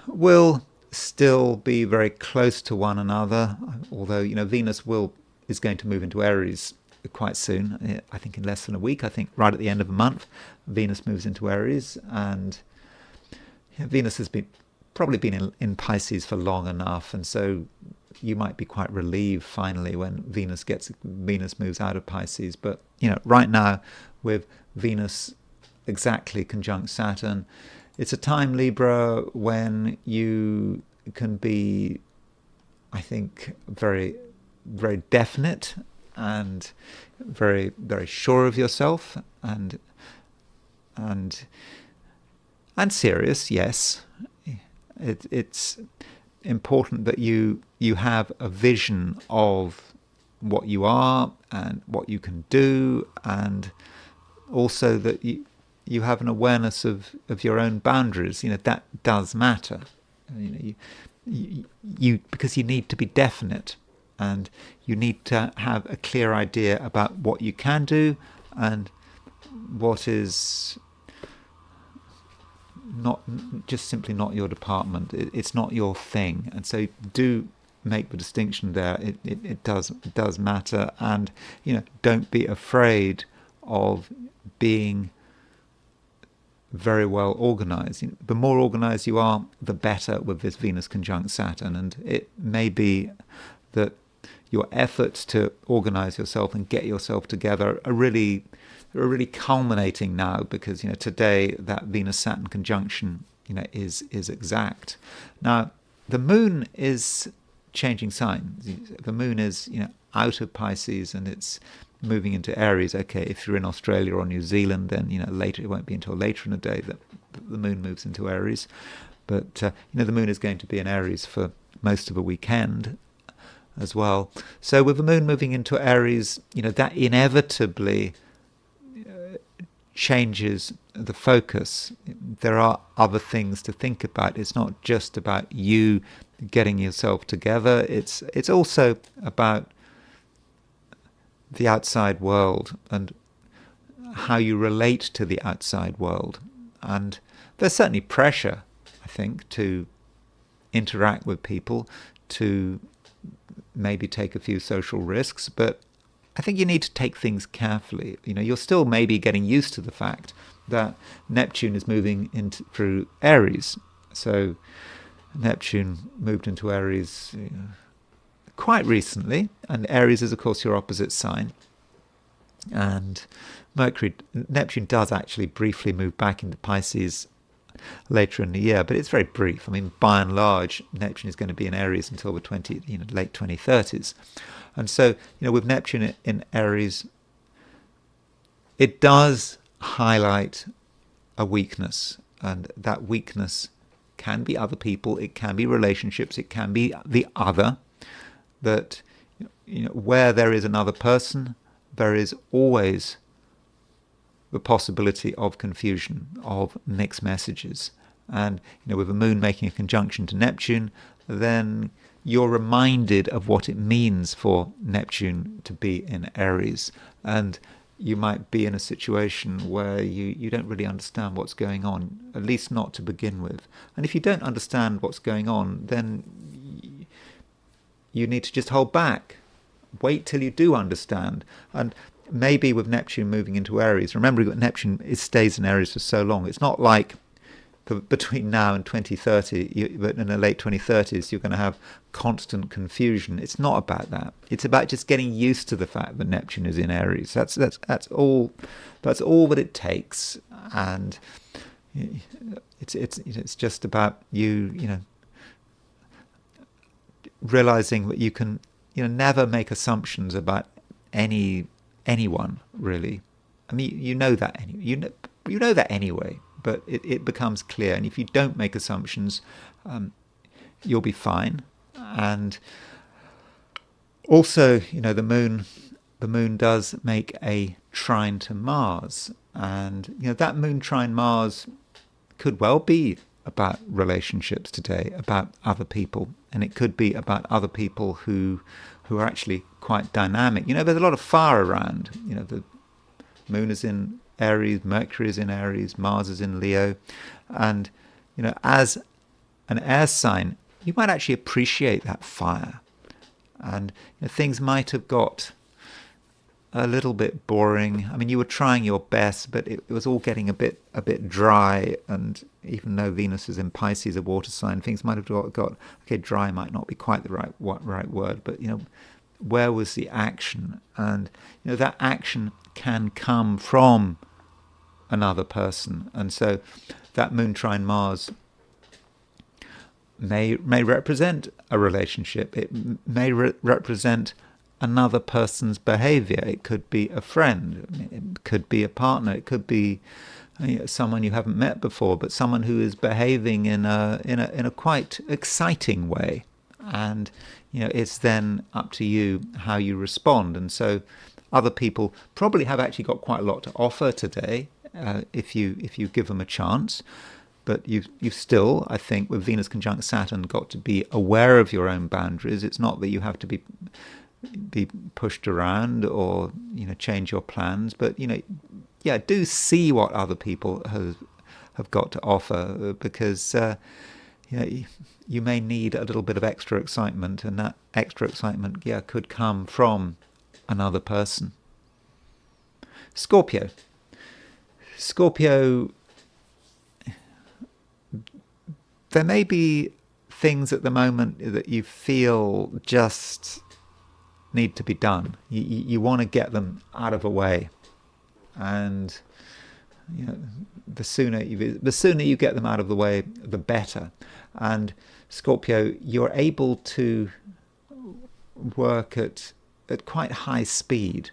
will still be very close to one another, although, Venus is going to move into Aries quite soon. I think in less than a week. I think right at the end of the month, Venus moves into Aries, and Venus has probably been in Pisces for long enough, and so you might be quite relieved finally when Venus moves out of Pisces. But right now, with Venus exactly conjunct Saturn, it's a time, Libra, when you can be, I think, very, very definite and very, very sure of yourself, and serious. Yes, it's important that you have a vision of what you are and what you can do, and also that you have an awareness of your own boundaries. That does matter. Because you need to be definite, and you need to have a clear idea about what you can do and what is not just simply not your department. It's not your thing, and so do make the distinction there. It does matter, and don't be afraid of being very well organized. The more organized you are, the better with this Venus conjunct Saturn. And it may be that your efforts to organize yourself and get yourself together are really culminating now, because today that Venus Saturn conjunction is exact. Now the moon is changing signs. The moon is out of Pisces and it's moving into Aries. Okay, if you're in Australia or New Zealand, then later, it won't be until later in the day that the moon moves into Aries. But the moon is going to be in Aries for most of a weekend as well. So with the moon moving into Aries, that inevitably changes the focus. There are other things to think about. It's not just about you getting yourself together. It's also about the outside world and how you relate to the outside world. And there's certainly pressure, I think, to interact with people, to maybe take a few social risks, but I think you need to take things carefully. You're still maybe getting used to the fact that Neptune is moving through Aries. So Neptune moved into Aries quite recently, and Aries is, of course, your opposite sign. And Neptune does actually briefly move back into Pisces later in the year, but it's very brief. I mean, by and large, Neptune is going to be in Aries until the late 2030s. And so, with Neptune in Aries, it does highlight a weakness, and that weakness can be other people, it can be relationships, it can be the other. That, where there is another person, there is always the possibility of confusion, of mixed messages. And with the moon making a conjunction to Neptune, then you're reminded of what it means for Neptune to be in Aries. And you might be in a situation where you don't really understand what's going on, at least not to begin with. And if you don't understand what's going on, then you need to just hold back. Wait till you do understand. And maybe with Neptune moving into Aries, remember that Neptune stays in Aries for so long. It's not like between now and 2030, but in the late 2030s, you're going to have constant confusion. It's not about that. It's about just getting used to the fact that Neptune is in Aries. That's all. That's all that it takes. And it's just about you realizing that you can never make assumptions about anyone really. I mean, you know that anyway, but it becomes clear. And if you don't make assumptions, you'll be fine. And also, the moon does make a trine to Mars, and that moon trine Mars could well be about relationships today, about other people, and it could be about other people who are actually quite dynamic. There's a lot of fire around. The moon is in Aries, Mercury is in Aries, Mars is in Leo, and as an air sign, you might actually appreciate that fire, and things might have got a little bit boring. I mean, you were trying your best, but it was all getting a bit dry. And even though Venus is in Pisces, a water sign, things might have got okay. Dry might not be quite the right word, but where was the action? And that action can come from another person, and so that moon trine Mars may represent a relationship. It may represent another person's behavior. It could be a friend, it could be a partner, it could be someone you haven't met before, but someone who is behaving in a quite exciting way. And it's then up to you how you respond. And so other people probably have actually got quite a lot to offer today, if you give them a chance. But you've still, I think, with Venus conjunct Saturn, got to be aware of your own boundaries. It's not that you have to be pushed around or change your plans, but do see what other people have got to offer, because you may need a little bit of extra excitement, and that extra excitement could come from another person. Scorpio, there may be things at the moment that you feel just need to be done. You want to get them out of the way, and the sooner you get them out of the way, the better. And Scorpio, you're able to work at quite high speed.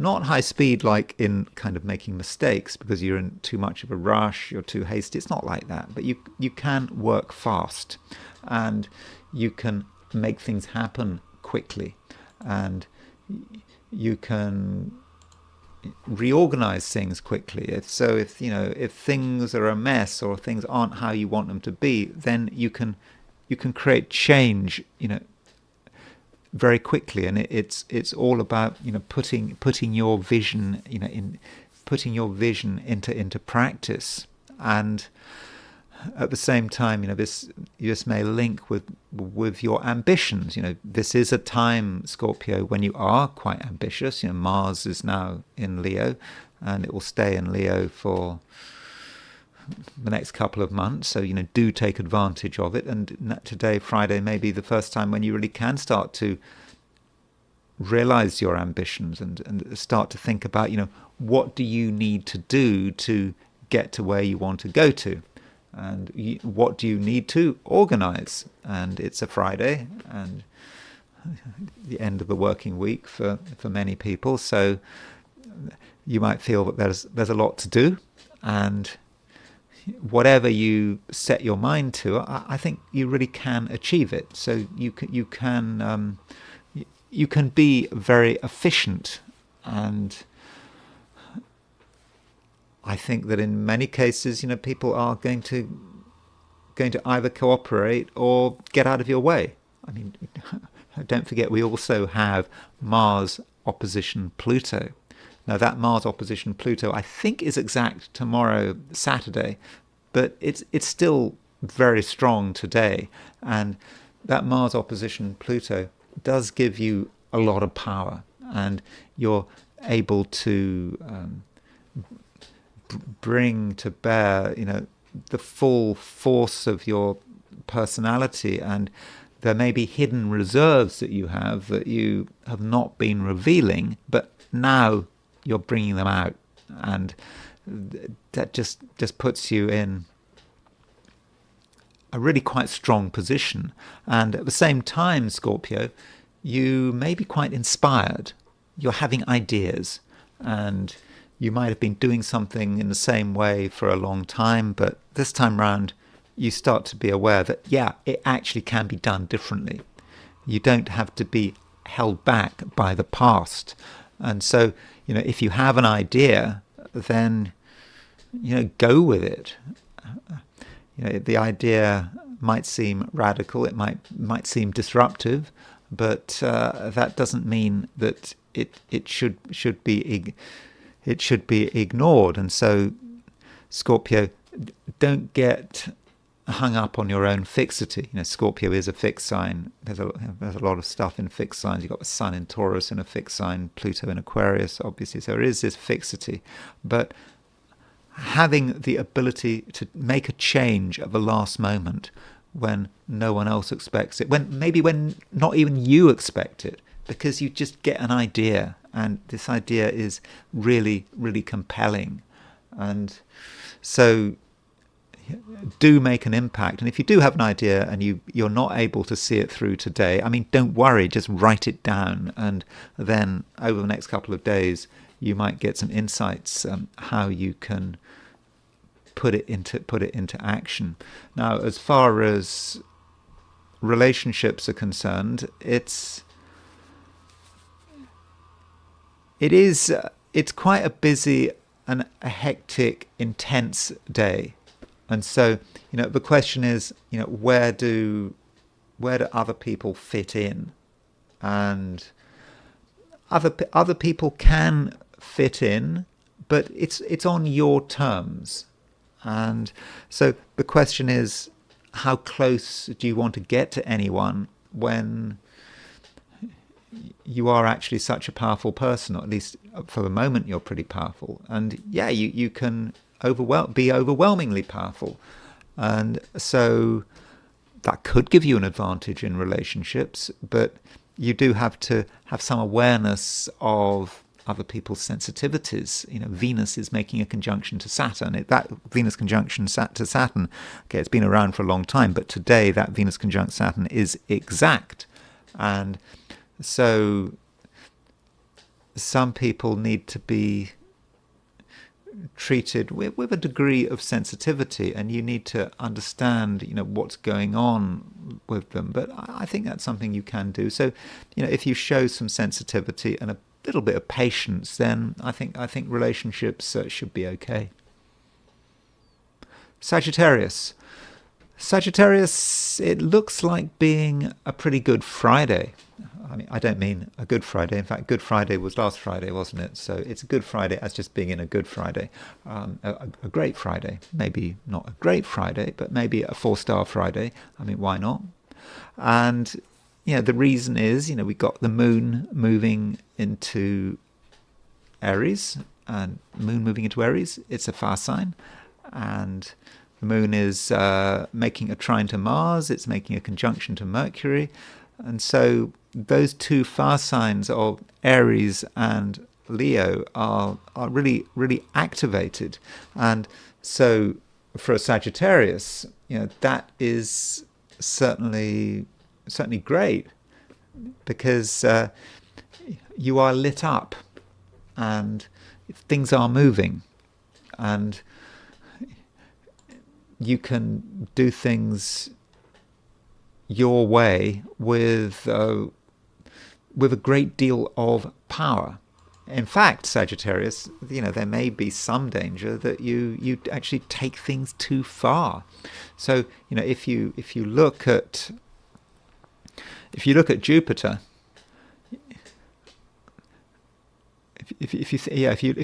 Not high speed like in kind of making mistakes because you're in too much of a rush, you're too hasty. It's not like that. But you can work fast, and you can make things happen quickly, and you can reorganize things quickly. If things are a mess or things aren't how you want them to be, then you can create change very quickly. And it's all about putting your vision into practice. And at the same time, this may link with your ambitions. This is a time, Scorpio, when you are quite ambitious. Mars is now in Leo, and it will stay in Leo for the next couple of months. So do take advantage of it. And today, Friday, may be the first time when you really can start to realize your ambitions and start to think about what do you need to do to get to where you want to go to. And what do you need to organize? And it's a Friday, and the end of the working week for many people. So you might feel that there's a lot to do, and whatever you set your mind to, I think you really can achieve it. So you can be very efficient, and I think that in many cases, people are going to either cooperate or get out of your way. I mean, don't forget, we also have Mars opposition Pluto. Now, that Mars opposition Pluto, I think, is exact tomorrow, Saturday, but it's still very strong today. And that Mars opposition Pluto does give you a lot of power, and you're able to bring to bear, the full force of your personality, and there may be hidden reserves that you have not been revealing, but now you're bringing them out, and that just puts you in a really quite strong position. And at the same time, Scorpio, you may be quite inspired. You're having ideas, and you might have been doing something in the same way for a long time, but this time round you start to be aware that, yeah, it actually can be done differently. You don't have to be held back by the past. And so, if you have an idea, then, go with it. The idea might seem radical, it might seem disruptive, but that doesn't mean that it should be ignored. And so, Scorpio, don't get hung up on your own fixity. Scorpio is a fixed sign. There's a lot of stuff in fixed signs. You've got the Sun in Taurus in a fixed sign, Pluto in Aquarius, obviously. So there is this fixity. But having the ability to make a change at the last moment when no one else expects it, when not even you expect it, because you just get an idea, and this idea is really, really compelling. And so do make an impact. And if you do have an idea and you're not able to see it through today, I mean, don't worry, just write it down, and then over the next couple of days you might get some insights how you can put it into action. Now, as far as relationships are concerned, it's quite a busy and a hectic, intense day. And so, the question is, where do other people fit in? And other people can fit in, but it's on your terms. And so the question is, how close do you want to get to anyone when you are actually such a powerful person, or at least for the moment you're pretty powerful? And yeah, you can be overwhelmingly powerful, and so that could give you an advantage in relationships, but you do have to have some awareness of other people's sensitivities. Venus is making a conjunction to Saturn. That Venus conjunction to Saturn, okay, it's been around for a long time, but today that Venus conjunct Saturn is exact. And so some people need to be treated with a degree of sensitivity, and you need to understand what's going on with them. But I think that's something you can do. So if you show some sensitivity and a little bit of patience, then I think relationships should be okay. Sagittarius, it looks like being a pretty good Friday. I mean, I don't mean a good Friday. In fact, Good Friday was last Friday, wasn't it? So it's a good Friday as just being in a good Friday. A great Friday. Maybe not a great Friday, but maybe a 4-star Friday. I mean, why not? And, the reason is, we got the moon moving into Aries. And moon moving into Aries, it's a fire sign. And the moon is making a trine to Mars. It's making a conjunction to Mercury. And so those two fire signs of Aries and Leo are really, really activated. And so for a Sagittarius, that is certainly great, because you are lit up and things are moving. And you can do things your way with a great deal of power. In fact, Sagittarius, there may be some danger that you actually take things too far. So, if you look at Jupiter, if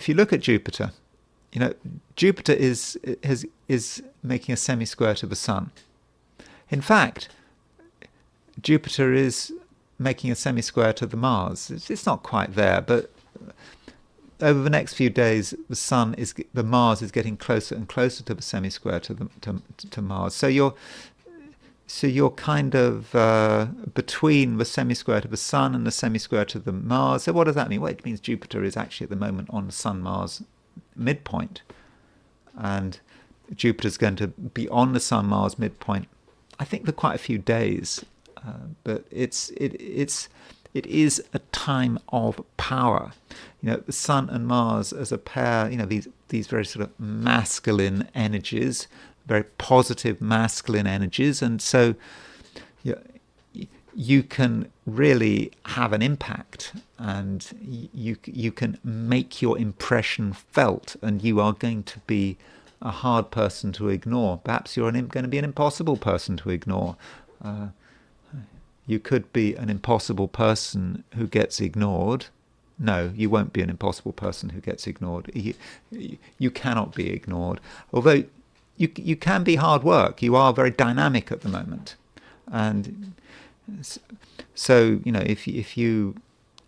you look at Jupiter, Jupiter is making a semi-square to the Sun. In fact, Jupiter is making a semi-square to the Mars. It's not quite there, but over the next few days, the Mars is getting closer and closer to the semi-square to Mars. So you're kind of between the semi-square to the Sun and the semi-square to the Mars. So what does that mean? Well, it means Jupiter is actually at the moment on the Sun-Mars midpoint, and Jupiter's going to be on the Sun-Mars midpoint, I think, for quite a few days. But it is a time of power. The Sun and Mars as a pair, these very sort of masculine energies, very positive masculine energies, and so you can really have an impact, and you can make your impression felt, and you are going to be a hard person to ignore. Perhaps you're going to be an impossible person to ignore. You could be an impossible person who gets ignored. No, you won't be an impossible person who gets ignored. You cannot be ignored. Although you can be hard work. You are very dynamic at the moment. And so, if you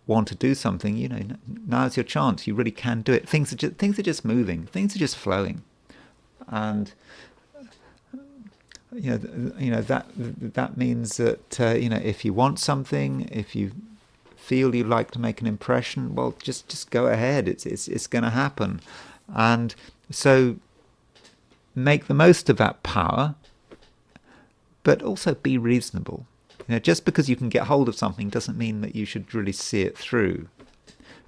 want to do something, now's your chance. You really can do it. Things are just moving. Things are just flowing. And that means that if you want something, if you feel you'd like to make an impression, well, just go ahead. It's going to happen, and so make the most of that power, but also be reasonable. Just because you can get hold of something doesn't mean that you should really see it through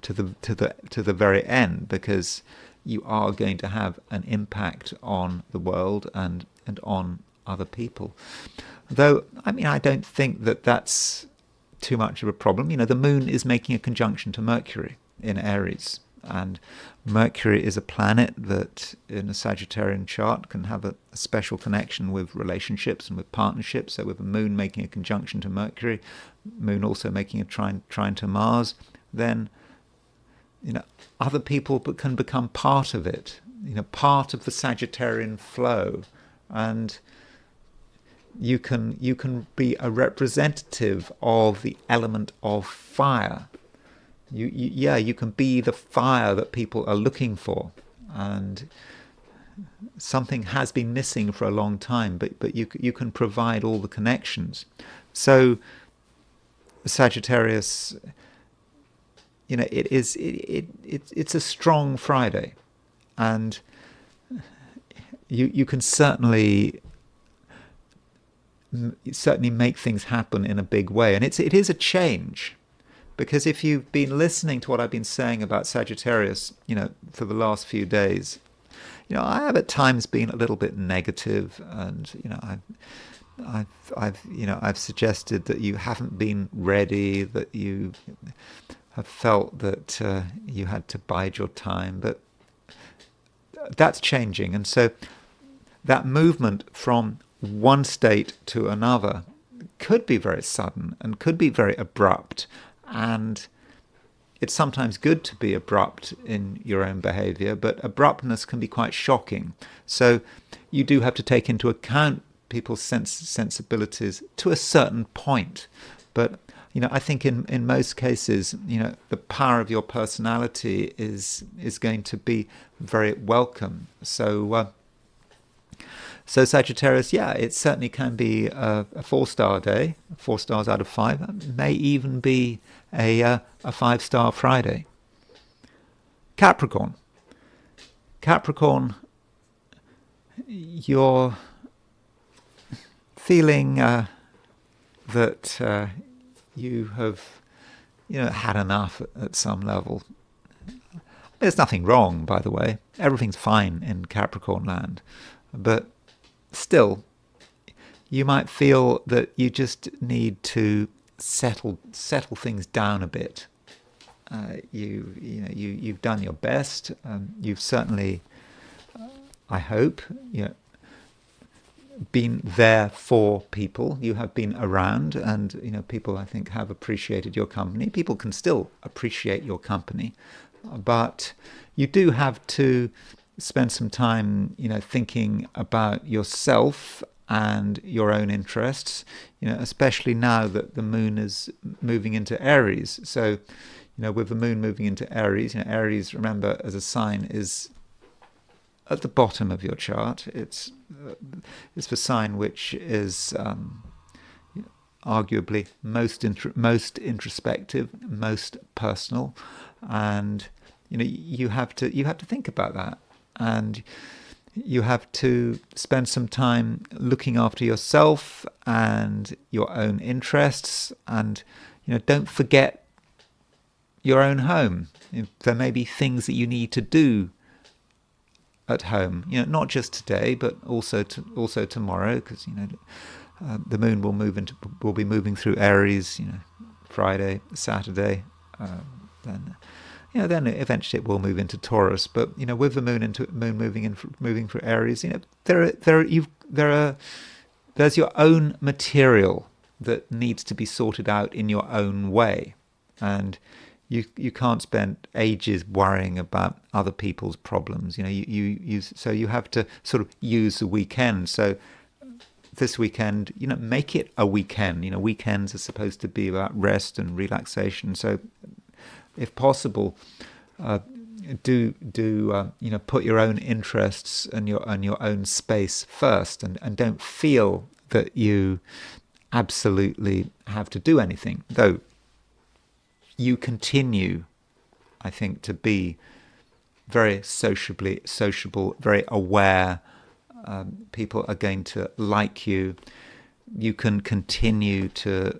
to the very end, because you are going to have an impact on the world and on other people. Though, I don't think that that's too much of a problem. The moon is making a conjunction to Mercury in Aries, and Mercury is a planet that in a Sagittarian chart can have a special connection with relationships and with partnerships. So with the moon making a conjunction to Mercury, moon also making a trine to Mars, then other people can become part of it, part of the Sagittarian flow, and you can be a representative of the element of fire. You can be the fire that people are looking for, and something has been missing for a long time, but you can provide all the connections. So Sagittarius, it's a strong Friday, and you can certainly make things happen in a big way, and it is a change, because if you've been listening to what I've been saying about Sagittarius, for the last few days, I have at times been a little bit negative, and I've suggested that you haven't been ready, that you have felt that you had to bide your time, but that's changing, and so that movement from one state to another could be very sudden and could be very abrupt, and it's sometimes good to be abrupt in your own behavior, but abruptness can be quite shocking. So you do have to take into account people's sensibilities to a certain point, but I think in most cases, the power of your personality is going to be very welcome. So Sagittarius, it certainly can be a 4-star day, 4 stars out of 5. It may even be a 5-star Friday. Capricorn, you're feeling that you have had enough at some level. There's nothing wrong, by the way. Everything's fine in Capricorn land, but still, you might feel that you just need to settle things down a bit. You've done your best. You've certainly, I hope, been there for people. You have been around, and people, I think, have appreciated your company. People can still appreciate your company, but you do have to spend some time, thinking about yourself and your own interests, especially now that the moon is moving into Aries. So, with the moon moving into Aries, Aries, remember, as a sign, is at the bottom of your chart. It's the sign which is arguably most introspective, most personal, and you have to think about that, and you have to spend some time looking after yourself and your own interests, and don't forget your own home. There may be things that you need to do at home, not just today, but also tomorrow, because the moon will be moving through Aries, Friday, Saturday, then eventually it will move into Taurus. But with the moon moving through Aries, there's your own material that needs to be sorted out in your own way, and you can't spend ages worrying about other people's problems. So you have to sort of use the weekend. So this weekend, make it a weekend. Weekends are supposed to be about rest and relaxation. So if possible, do put your own interests and your own space first, and don't feel that you absolutely have to do anything, though you continue, I think, to be very sociable, very aware. People are going to like you. You can continue to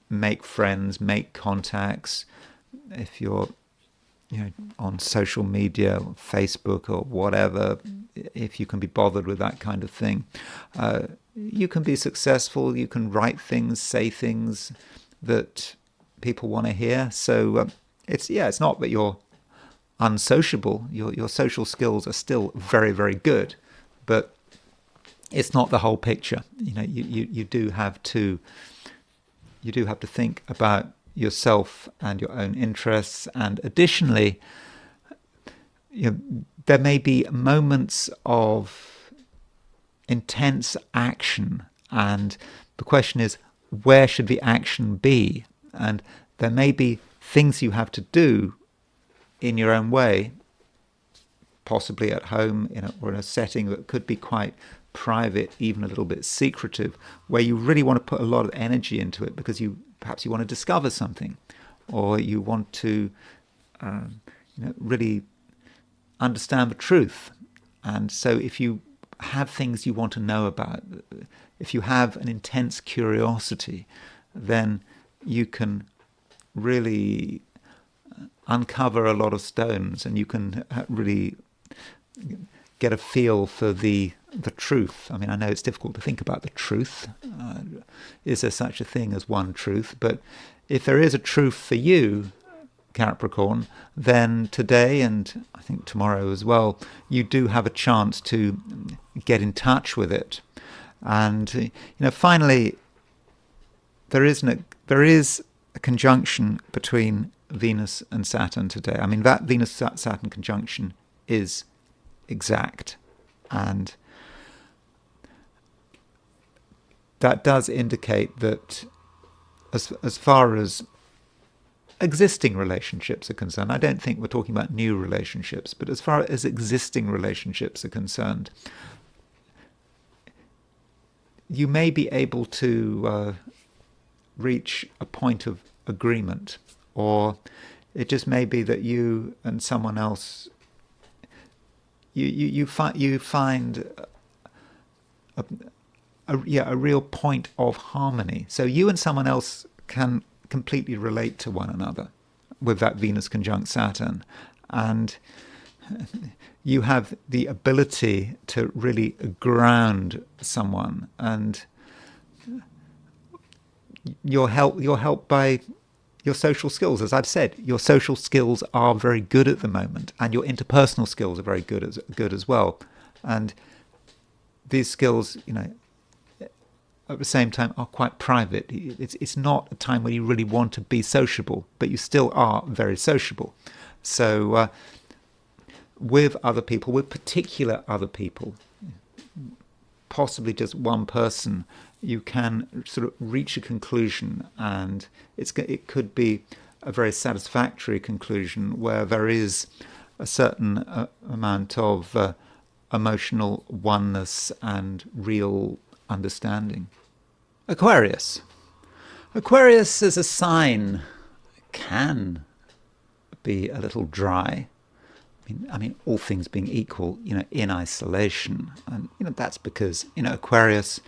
make friends, make contacts. If you're on social media, or Facebook or whatever, if you can be bothered with that kind of thing, you can be successful. You can write things, say things that people want to hear. So it's not that you're unsociable. Your social skills are still very, very good, but it's not the whole picture. You do have to think about yourself and your own interests. And additionally, there may be moments of intense action, and the question is, where should the action be? And there may be things you have to do in your own way, possibly at home or in a setting that could be quite private, even a little bit secretive, where you really want to put a lot of energy into it because perhaps you want to discover something, or you want to really understand the truth. And so if you have things you want to know about, if you have an intense curiosity, then you can really uncover a lot of stones, and you can really get a feel for the truth. I mean, I know it's difficult to think about the truth. Is there such a thing as one truth? But if there is a truth for you, Capricorn, then today, and I think tomorrow as well, you do have a chance to get in touch with it. And finally, there is a conjunction between Venus and Saturn today. I mean, that Venus-Saturn conjunction is exact, and that does indicate that as far as existing relationships are concerned, I don't think we're talking about new relationships, but as far as existing relationships are concerned, you may be able to reach a point of agreement, or it just may be that you and someone else, you find a real point of harmony. So you and someone else can completely relate to one another with that Venus conjunct Saturn, and you have the ability to really ground someone, and you're helped by your social skills. As I've said, your social skills are very good at the moment, and your interpersonal skills are very good as well. And these skills, at the same time, are quite private. It's not a time where you really want to be sociable, but you still are very sociable. So with other people, with particular other people, possibly just one person, you can sort of reach a conclusion, and it could be a very satisfactory conclusion where there is a certain amount of emotional oneness and real understanding. Aquarius. Aquarius as a sign can be a little dry. I mean, all things being equal, in isolation, and that's because Aquarius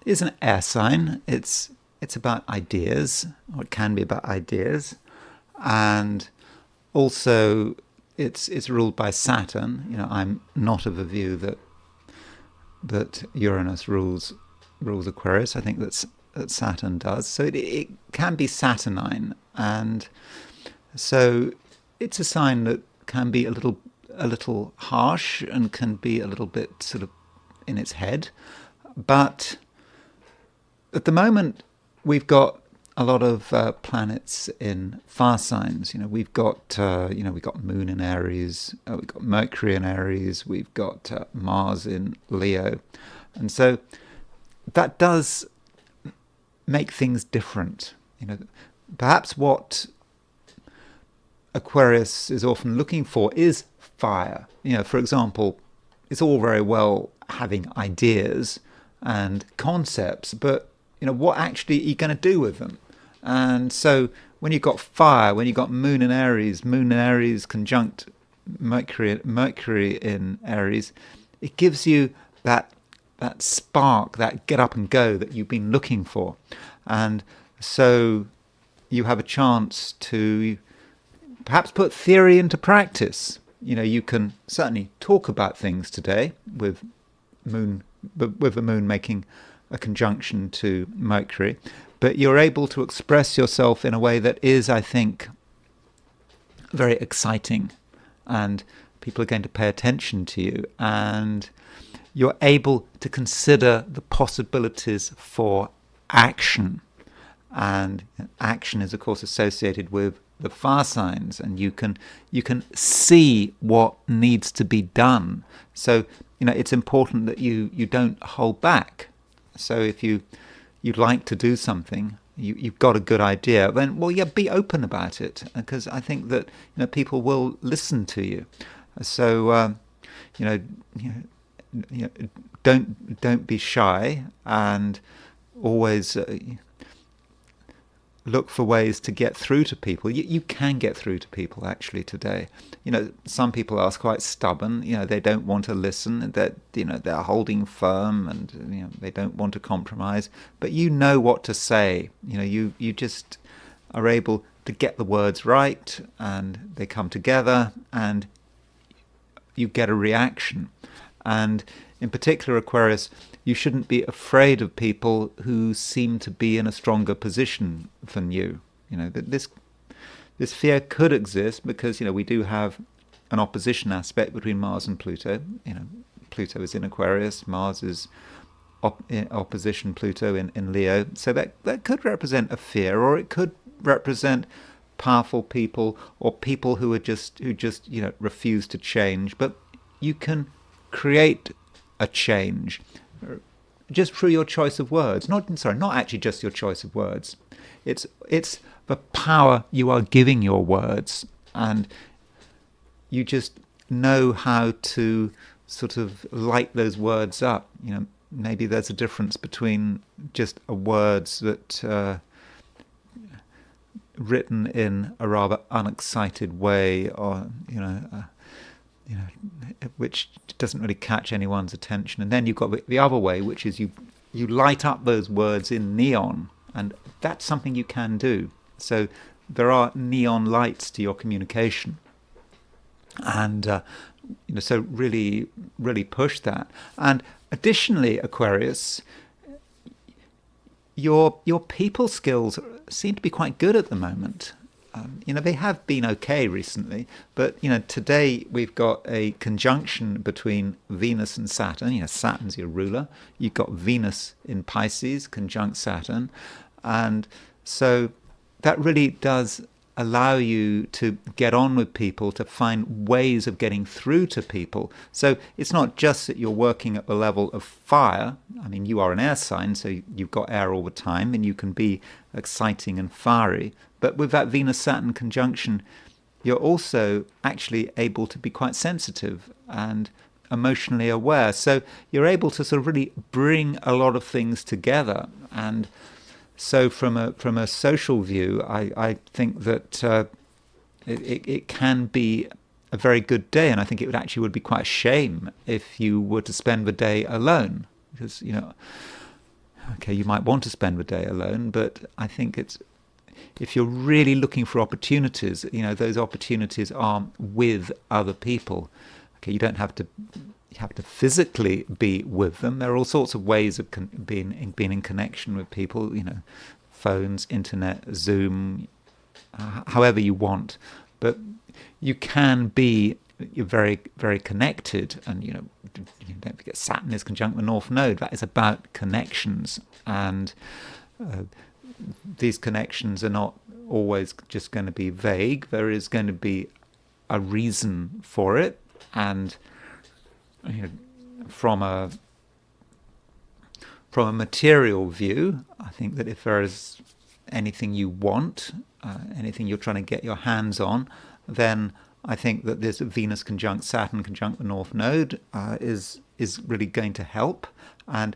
is an air sign. It's about ideas, or it can be about ideas, and also it's ruled by Saturn. I'm not of the view that Uranus rules Aquarius. I think that Saturn does. So it can be Saturnine, and so it's a sign that can be a little harsh and can be a little bit sort of in its head. But at the moment, we've got a lot of planets in fire signs. We've got Moon in Aries, we've got Mercury in Aries, we've got Mars in Leo, and so that does make things different. Perhaps what Aquarius is often looking for is fire. For example, it's all very well having ideas and concepts, but what actually are you going to do with them? And so when you've got fire, when you've got Moon in Aries conjunct Mercury in Aries, it gives you that spark, that get up and go that you've been looking for. And so you have a chance to perhaps put theory into practice. You can certainly talk about things today with the moon making a conjunction to Mercury, but you're able to express yourself in a way that is, I think, very exciting, and people are going to pay attention to you, and you're able to consider the possibilities for action. And action is, of course, associated with the fire signs, and you can see what needs to be done. So it's important that you don't hold back. So if you'd like to do something, you've got a good idea, then be open about it, because I think that people will listen to you. So don't be shy, and always look for ways to get through to people. You can get through to people actually today. Some people are quite stubborn. They don't want to listen. That they're holding firm, and they don't want to compromise. But what to say. You just are able to get the words right, and they come together, and you get a reaction. And in particular, Aquarius, you shouldn't be afraid of people who seem to be in a stronger position than you. That this fear could exist because we do have an opposition aspect between Mars and Pluto. Pluto is in Aquarius, Mars is opposition Pluto in Leo. So that could represent a fear, or it could represent powerful people, or people who just refuse to change. But you can create a change just through your choice of words. Not actually just your choice of words. It's the power you are giving your words, and you just know how to sort of light those words up. Maybe there's a difference between just words that written in a rather unexcited way, or which doesn't really catch anyone's attention. And then you've got the other way, which is you light up those words in neon, and that's something you can do. So there are neon lights to your communication, and So really, really push that. And additionally, Aquarius, your people skills seem to be quite good at the moment. They have been okay recently, but today we've got a conjunction between Venus and Saturn. Saturn's your ruler. You've got Venus in Pisces, conjunct Saturn, and so that really does allow you to get on with people, to find ways of getting through to people. So it's not just that you're working at the level of fire. I mean, you are an air sign, so you've got air all the time, and you can be exciting and fiery. But with that Venus-Saturn conjunction, you're also actually able to be quite sensitive and emotionally aware. So you're able to sort of really bring a lot of things together. And so from a social view, I think that it can be a very good day, and I think it would be quite a shame if you were to spend the day alone, because okay, you might want to spend the day alone, but I think if you're really looking for opportunities, those opportunities are with other people. Okay, you don't have to. You have to physically be with them. There are all sorts of ways of being in connection with people. Phones, internet, Zoom, however you want. But you can be very, very connected. And don't forget, Saturn is conjunct the North Node. That is about connections, and these connections are not always just going to be vague. There is going to be a reason for it, and from a material view, I think that if there is anything you want, anything you're trying to get your hands on, then I think that this Venus conjunct Saturn conjunct the North Node is really going to help. And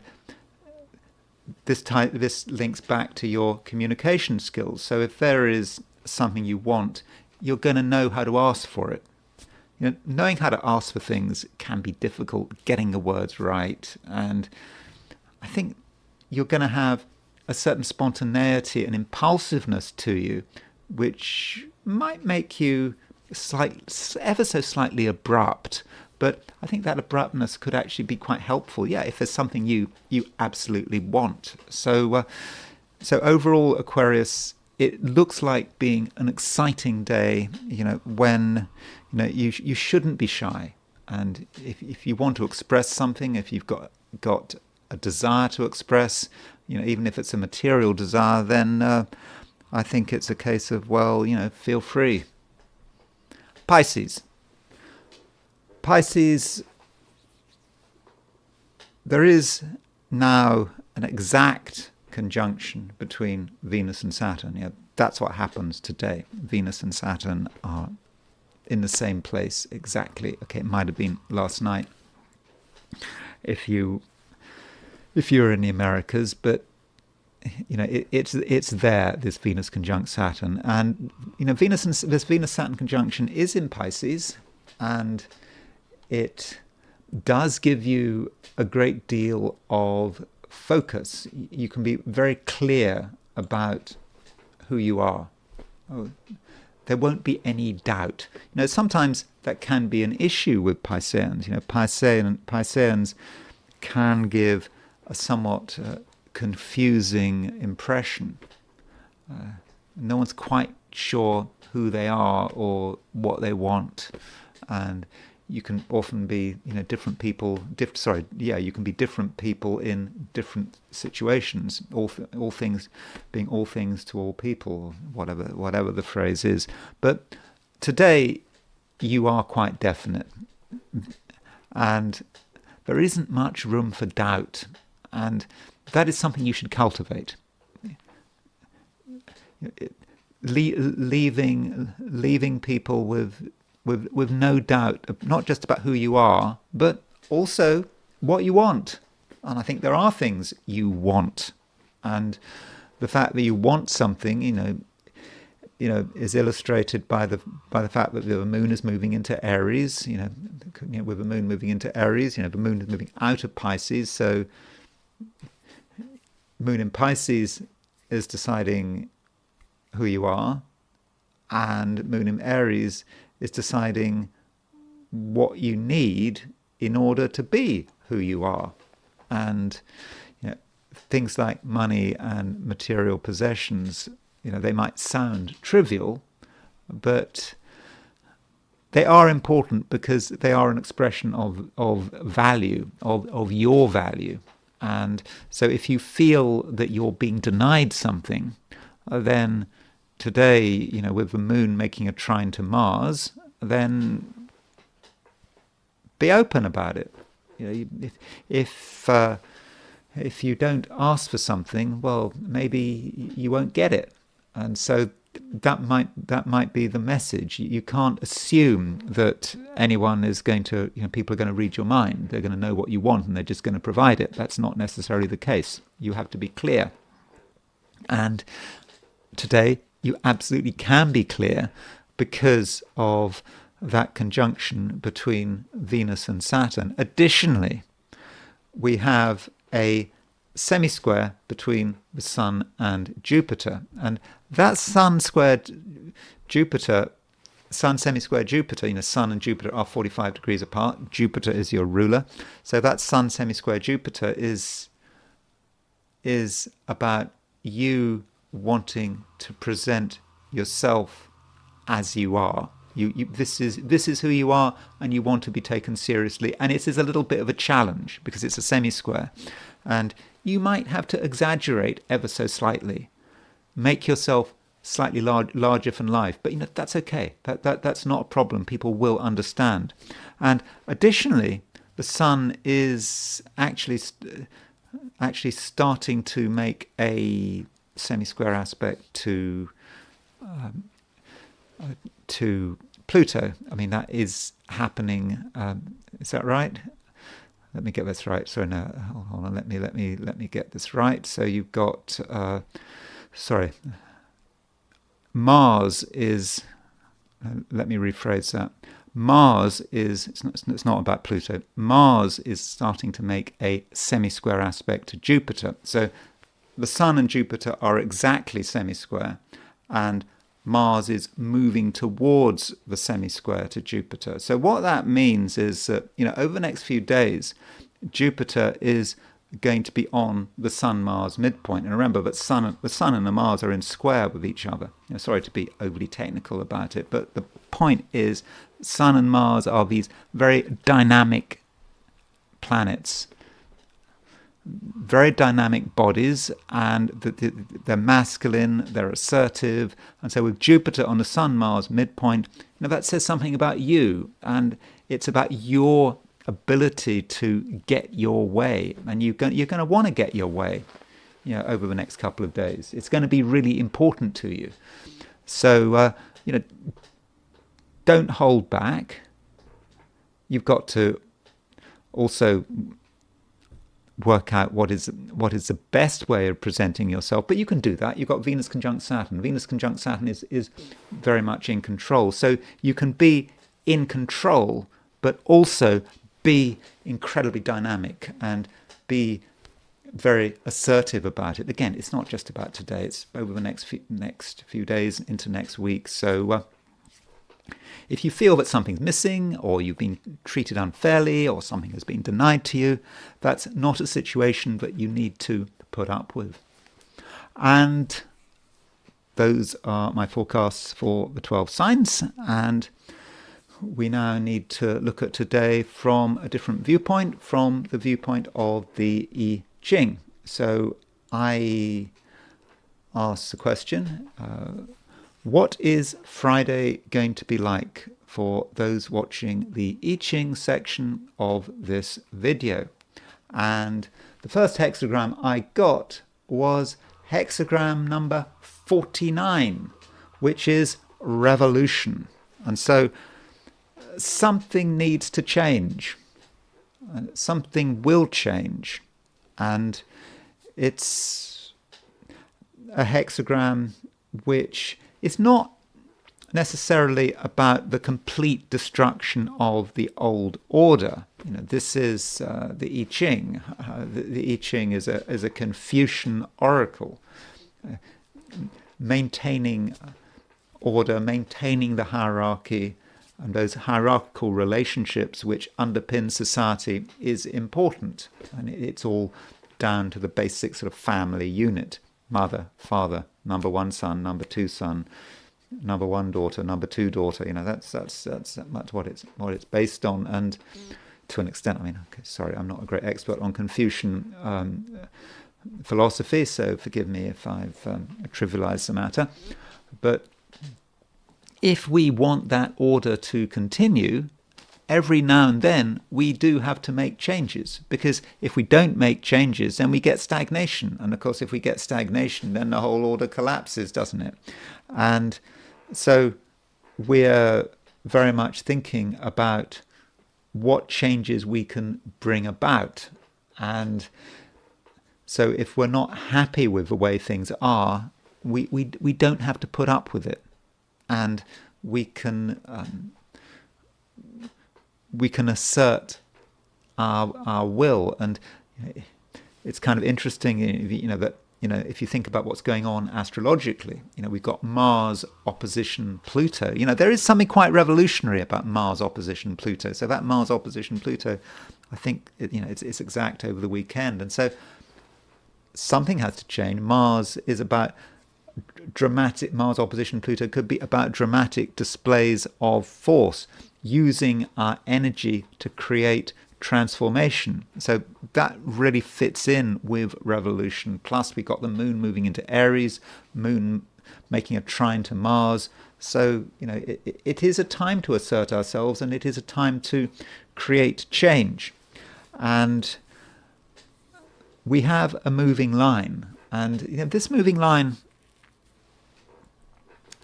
this links back to your communication skills. So if there is something you want, you're going to know how to ask for it. Knowing how to ask for things can be difficult, getting the words right. And I think you're going to have a certain spontaneity and impulsiveness to you, which might make you ever so slightly abrupt. But I think that abruptness could actually be quite helpful, if there's something you absolutely want. So overall, Aquarius, it looks like being an exciting day, when you shouldn't be shy. And if you want to express something, if you've got a desire to express, even if it's a material desire, then I think it's a case of, feel free. Pisces, there is now an exact conjunction between Venus and Saturn. That's what happens today. Venus and Saturn are in the same place exactly. Okay, it might have been last night if you're in the Americas, but it's there, this Venus conjunct Saturn. And this Venus Saturn conjunction is in Pisces, and it does give you a great deal of focus. You can be very clear about who you are. There won't be any doubt. Sometimes that can be an issue with Pisceans. Pisceans can give a somewhat confusing impression. No one's quite sure who they are or what they want, and you can often be, different people. You can be different people in different situations. All things being all things to all people, whatever the phrase is. But today, you are quite definite, and there isn't much room for doubt, and that is something you should cultivate. Leaving people with no doubt, not just about who you are, but also what you want. And I think there are things you want, and the fact that you want something, is illustrated by the fact that the moon is moving into Aries. With the moon moving into Aries, the moon is moving out of Pisces. So, moon in Pisces is deciding who you are, and moon in Aries is deciding what you need in order to be who you are. And things like money and material possessions, they might sound trivial, but they are important because they are an expression of value, of your value. And so if you feel that you're being denied something, then today, with the moon making a trine to Mars, then be open about it. If you don't ask for something, well, maybe you won't get it. And so that might be the message. You can't assume that anyone is going to, people are going to read your mind. They're going to know what you want and they're just going to provide it. That's not necessarily the case. You have to be clear. And today you absolutely can be clear because of that conjunction between Venus and Saturn. Additionally, we have a semi-square between the Sun and Jupiter. And that Sun squared Jupiter, Sun semi-square Jupiter, Sun and Jupiter are 45 degrees apart. Jupiter is your ruler. So that Sun semi-square Jupiter is about you wanting to present yourself as you are. This is who you are, and you want to be taken seriously. And it is a little bit of a challenge because it's a semi-square, and you might have to exaggerate ever so slightly, make yourself slightly larger than life. But that's okay. That's not a problem. People will understand. And additionally, the Sun is actually starting to make a semi-square aspect to Pluto. I mean, that is happening. Is that right? Let me get this right. Sorry, no, hold on. Let me get this right. So you've got, Mars is. Let me rephrase that. Mars is. It's not about Pluto. Mars is starting to make a semi-square aspect to Jupiter. So the Sun and Jupiter are exactly semi-square, and Mars is moving towards the semi-square to Jupiter. So what that means is that, over the next few days, Jupiter is going to be on the Sun-Mars midpoint. And remember that the Sun and the Mars are in square with each other. Sorry to be overly technical about it, but the point is Sun and Mars are these very dynamic planets, very dynamic bodies, and they're masculine, they're assertive. And so with Jupiter on the Sun-Mars midpoint, that says something about you, and it's about your ability to get your way. And you're going to want to get your way over the next couple of days. It's going to be really important to you. So, don't hold back. You've got to also work out what is the best way of presenting yourself, but you can do that. You've got Venus conjunct Saturn. Venus conjunct Saturn is very much in control, so you can be in control, but also be incredibly dynamic and be very assertive about it. Again, it's not just about today; it's over the next few days into next week. So if you feel that something's missing, or you've been treated unfairly, or something has been denied to you, that's not a situation that you need to put up with. And those are my forecasts for the 12 signs. And we now need to look at today from a different viewpoint, from the viewpoint of the I Ching. So I asked the question, what is Friday going to be like for those watching the I Ching section of this video? And the first hexagram I got was hexagram number 49, which is revolution. And so something needs to change. Something will change. And it's a hexagram which is not necessarily about the complete destruction of the old order. This is the I Ching. The I Ching is a Confucian oracle, maintaining order, maintaining the hierarchy, and those hierarchical relationships which underpin society is important. And it's all down to the basic sort of family unit: mother, father, number one son, number two son, number one daughter, number two daughter. That's much what it's based on. And to an extent, sorry, I'm not a great expert on Confucian philosophy, so forgive me if I've trivialized the matter. But if we want that order to continue, every now and then we do have to make changes, because if we don't make changes, then we get stagnation. And of course, if we get stagnation, then the whole order collapses, doesn't it? And so we're very much thinking about what changes we can bring about. And so if we're not happy with the way things are, we don't have to put up with it. And we can assert our will. And it's kind of interesting, that if you think about what's going on astrologically, we've got Mars opposition Pluto. There is something quite revolutionary about Mars opposition Pluto. So that Mars opposition Pluto, I think, it's exact over the weekend. And so something has to change. Mars opposition Pluto could be about dramatic displays of force, using our energy to create transformation. So that really fits in with revolution. Plus we got the moon moving into Aries, moon making a trine to Mars. So it is a time to assert ourselves, and it is a time to create change. And we have a moving line, and this moving line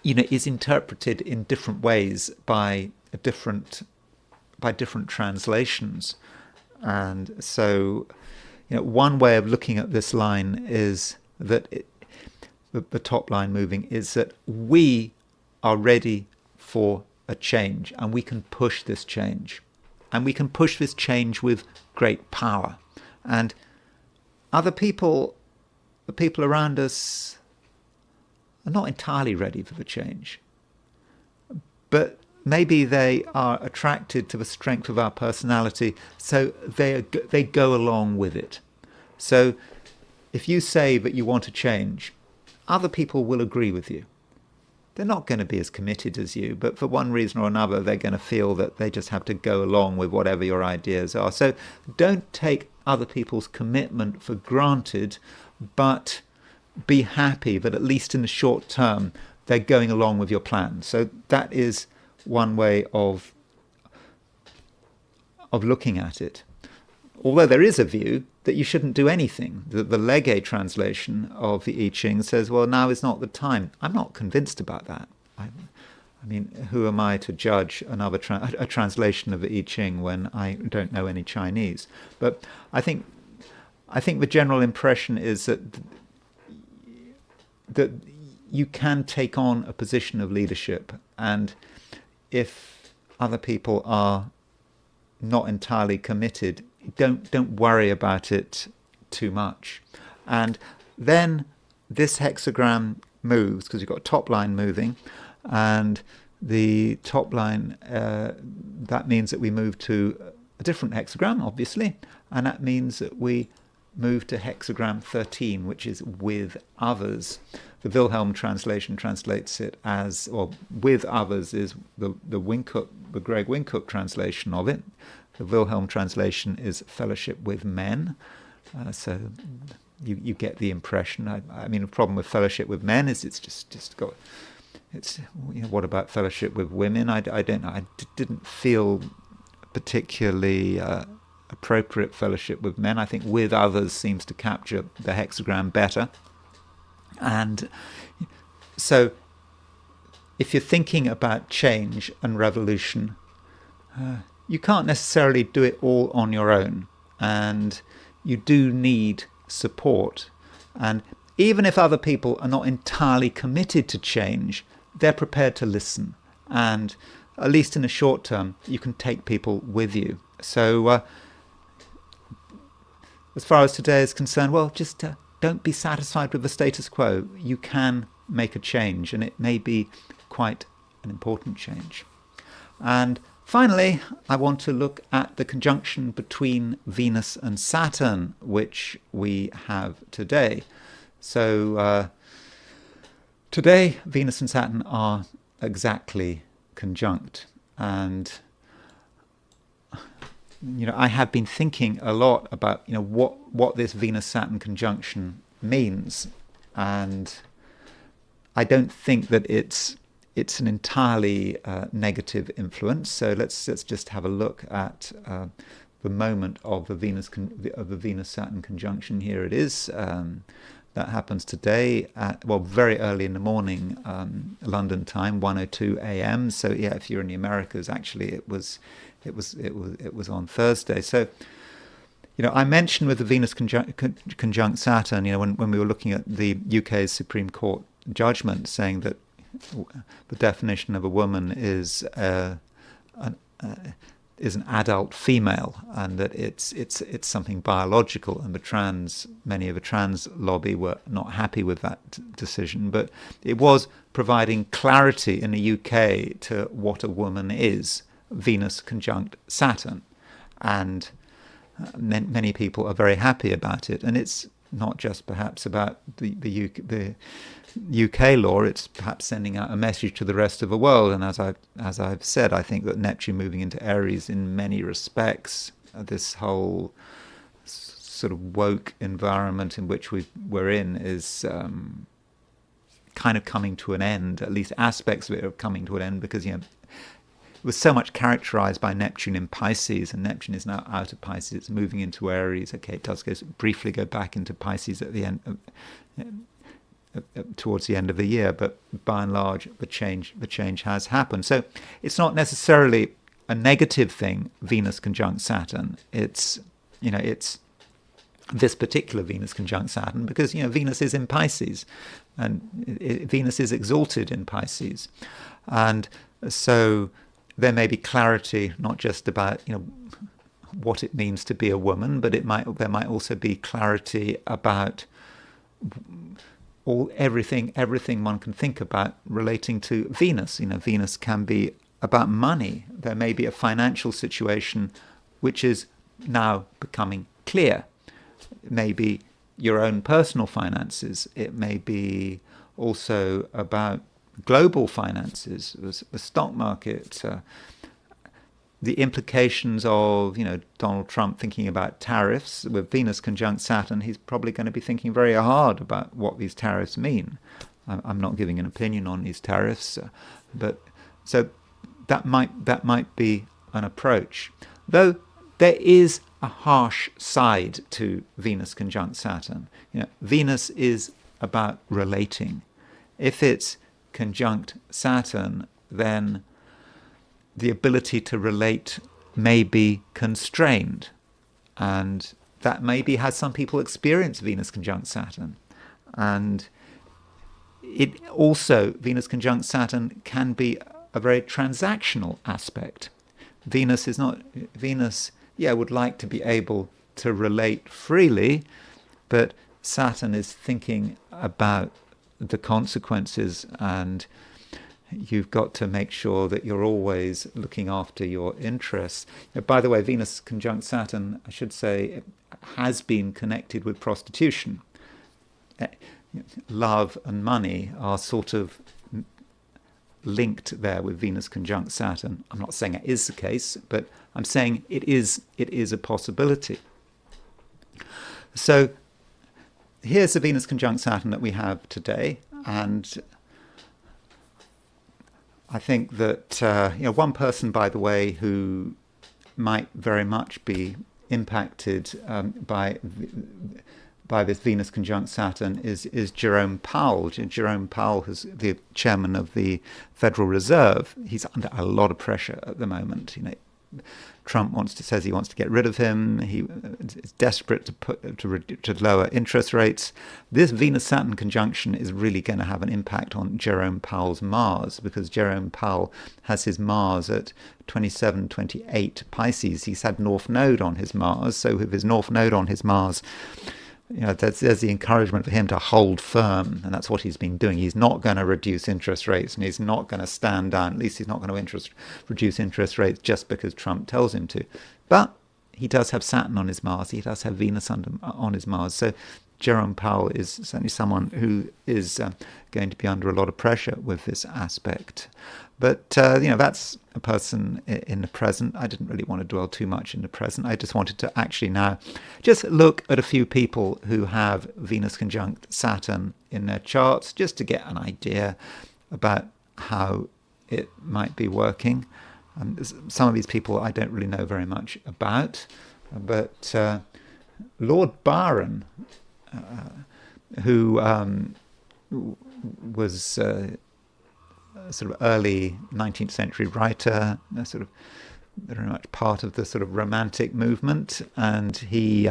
is interpreted in different ways by different translations. And so one way of looking at this line is that the top line moving is that we are ready for a change, and we can push this change, and we can push this change with great power. And other people, the people around us, are not entirely ready for the change, but maybe they are attracted to the strength of our personality, so they go along with it. So if you say that you want to change, other people will agree with you. They're not going to be as committed as you, but for one reason or another, they're going to feel that they just have to go along with whatever your ideas are. So don't take other people's commitment for granted, but be happy that at least in the short term, they're going along with your plan. So that is one way of looking at it. Although there is a view that you shouldn't do anything. The Legge translation of the I Ching says, well, now is not the time. I'm not convinced about that. I mean, who am I to judge another a translation of the I Ching when I don't know any Chinese? But I think the general impression is that you can take on a position of leadership, and if other people are not entirely committed, don't worry about it too much. And then this hexagram moves, because you've got a top line moving, and the top line, that means that we move to a different hexagram, obviously, and that means that we move to hexagram 13, which is with others. The Wilhelm translation translates it as, or with others is the Greg Wynkoop translation of it. The Wilhelm translation is fellowship with men. So you get the impression. I mean, the problem with fellowship with men is it's just got. It's what about fellowship with women? I don't know. I didn't feel particularly appropriate fellowship with men. I think with others seems to capture the hexagram better. And so if you're thinking about change and revolution, you can't necessarily do it all on your own, and you do need support. And even if other people are not entirely committed to change, they're prepared to listen, and at least in the short term you can take people with you. So as far as today is concerned, well, just don't be satisfied with the status quo. You can make a change, and it may be quite an important change. And finally, I want to look at the conjunction between Venus and Saturn, which we have today. So today, Venus and Saturn are exactly conjunct. And I have been thinking a lot about what this Venus-Saturn conjunction means, and I don't think that it's an entirely negative influence. So let's just have a look at the moment of the Venus-Saturn conjunction. Here it is. That happens today at very early in the morning, London time, 1:02 a.m. So yeah, if you're in the Americas, actually it was on Thursday. So I mentioned with the Venus conjunct Saturn, when we were looking at the UK's Supreme Court judgment saying that the definition of a woman is an adult female, and that it's something biological, and many of the trans lobby were not happy with that decision, but it was providing clarity in the UK to what a woman is, Venus conjunct Saturn, and many people are very happy about it. And it's not just perhaps about the UK law, it's perhaps sending out a message to the rest of the world. And as I've said, I think that Neptune moving into Aries in many respects, this whole sort of woke environment in which we're in is kind of coming to an end. At least aspects of it are coming to an end, because it was so much characterized by Neptune in Pisces, and Neptune is now out of Pisces, it's moving into Aries. Okay, it does briefly go back into Pisces at the end towards the end of the year, but by and large the change has happened. So it's not necessarily a negative thing, Venus conjunct Saturn. It's this particular Venus conjunct Saturn because Venus is in Pisces, and Venus is exalted in Pisces, and so there may be clarity not just about what it means to be a woman, but there might also be clarity about everything one can think about relating to Venus. Venus can be about money. There may be a financial situation which is now becoming clear. It may be your own personal finances. It may be also about global finances, the stock market, the implications of Donald Trump thinking about tariffs. With Venus conjunct Saturn, he's probably going to be thinking very hard about what these tariffs mean. I'm not giving an opinion on these tariffs, but so that might be an approach. Though there is a harsh side to Venus conjunct Saturn. Venus is about relating. If it's conjunct Saturn, then the ability to relate may be constrained, and that maybe has some people experience Venus conjunct Saturn. And it also, Venus conjunct Saturn can be a very transactional aspect. Venus would like to be able to relate freely, but Saturn is thinking about the consequences, and you've got to make sure that you're always looking after your interests. By the way, Venus conjunct Saturn, I should say, has been connected with prostitution. Love and money are sort of linked there with Venus conjunct Saturn. I'm not saying that is the case, but I'm saying it is a possibility. So here's the Venus conjunct Saturn that we have today, and I think that one person, by the way, who might very much be impacted by this Venus conjunct Saturn is Jerome Powell. Jerome Powell is the chairman of the Federal Reserve. He's under a lot of pressure at the moment. Trump says he wants to get rid of him. He is desperate to lower interest rates. This Venus-Saturn conjunction is really going to have an impact on Jerome Powell's Mars, because Jerome Powell has his Mars at 27, 28 Pisces. He's had North Node on his Mars, so with his North Node on his Mars, there's the encouragement for him to hold firm, and that's what he's been doing. He's not going to reduce interest rates, and he's not going to stand down. At least he's not going to reduce interest rates just because Trump tells him to. But he does have Saturn on his Mars. He does have Venus on his Mars. So Jerome Powell is certainly someone who is going to be under a lot of pressure with this aspect. But, that's a person in the present. I didn't really want to dwell too much in the present. I just wanted to actually now just look at a few people who have Venus conjunct Saturn in their charts, just to get an idea about how it might be working. Some of these people I don't really know very much about, but Lord Byron, who was a sort of early 19th century writer, sort of very much part of the sort of Romantic movement, and he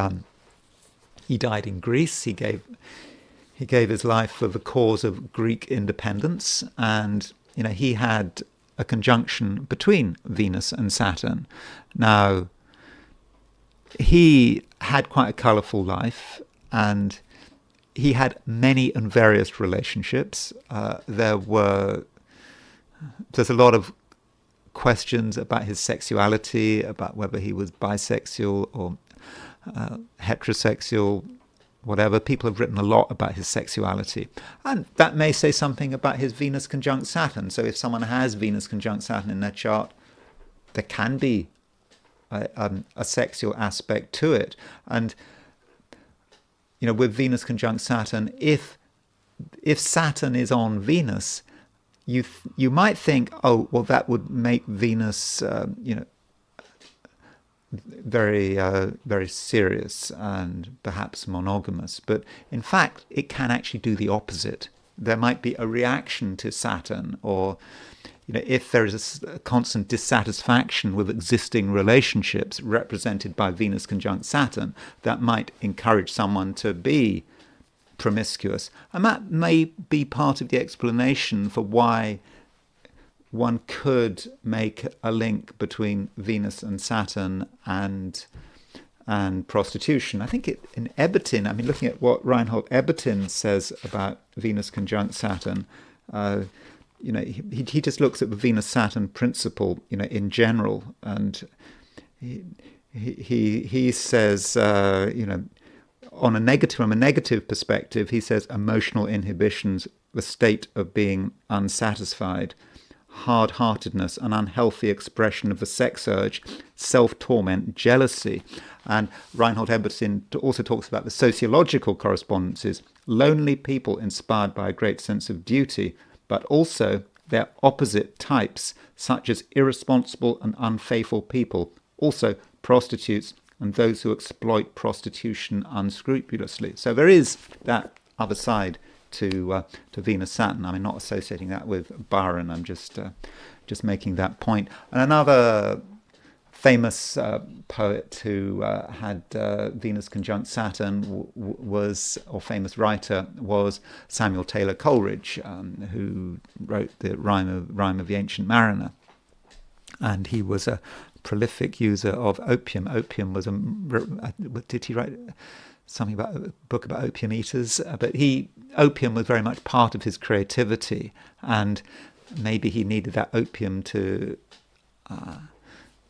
died in Greece. He gave his life for the cause of Greek independence, and he had a conjunction between Venus and Saturn. Now, he had quite a colourful life, and he had many and various relationships. There's a lot of questions about his sexuality, about whether he was bisexual or heterosexual, whatever. People have written a lot about his sexuality. And that may say something about his Venus conjunct Saturn. So if someone has Venus conjunct Saturn in their chart, there can be a sexual aspect to it. And, with Venus conjunct Saturn, if Saturn is on Venus, you might think, oh, well, that would make Venus, very very serious and perhaps monogamous. But in fact, it can actually do the opposite. There might be a reaction to Saturn, or if there is a constant dissatisfaction with existing relationships represented by Venus conjunct Saturn, that might encourage someone to be promiscuous. And that may be part of the explanation for why one could make a link between Venus and Saturn and prostitution. I think in Ebertin, looking at what Reinhold Ebertin says about Venus conjunct Saturn, he just looks at the Venus-Saturn principle, in general, and he says, from a negative perspective, he says emotional inhibitions, the state of being unsatisfied, hard-heartedness, an unhealthy expression of the sex urge, self-torment, jealousy. And Reinhold Ebertin also talks about the sociological correspondences, lonely people inspired by a great sense of duty, but also their opposite types, such as irresponsible and unfaithful people, also prostitutes, and those who exploit prostitution unscrupulously. So there is that other side to Venus-Saturn. I'm not associating that with Byron. I'm just making that point. And another famous poet who had Venus conjunct Saturn or famous writer was Samuel Taylor Coleridge, who wrote the Rime of the Ancient Mariner. And he was a prolific user of opium. Opium was did he write something about a book about opium eaters? But opium was very much part of his creativity, and maybe he needed that opium to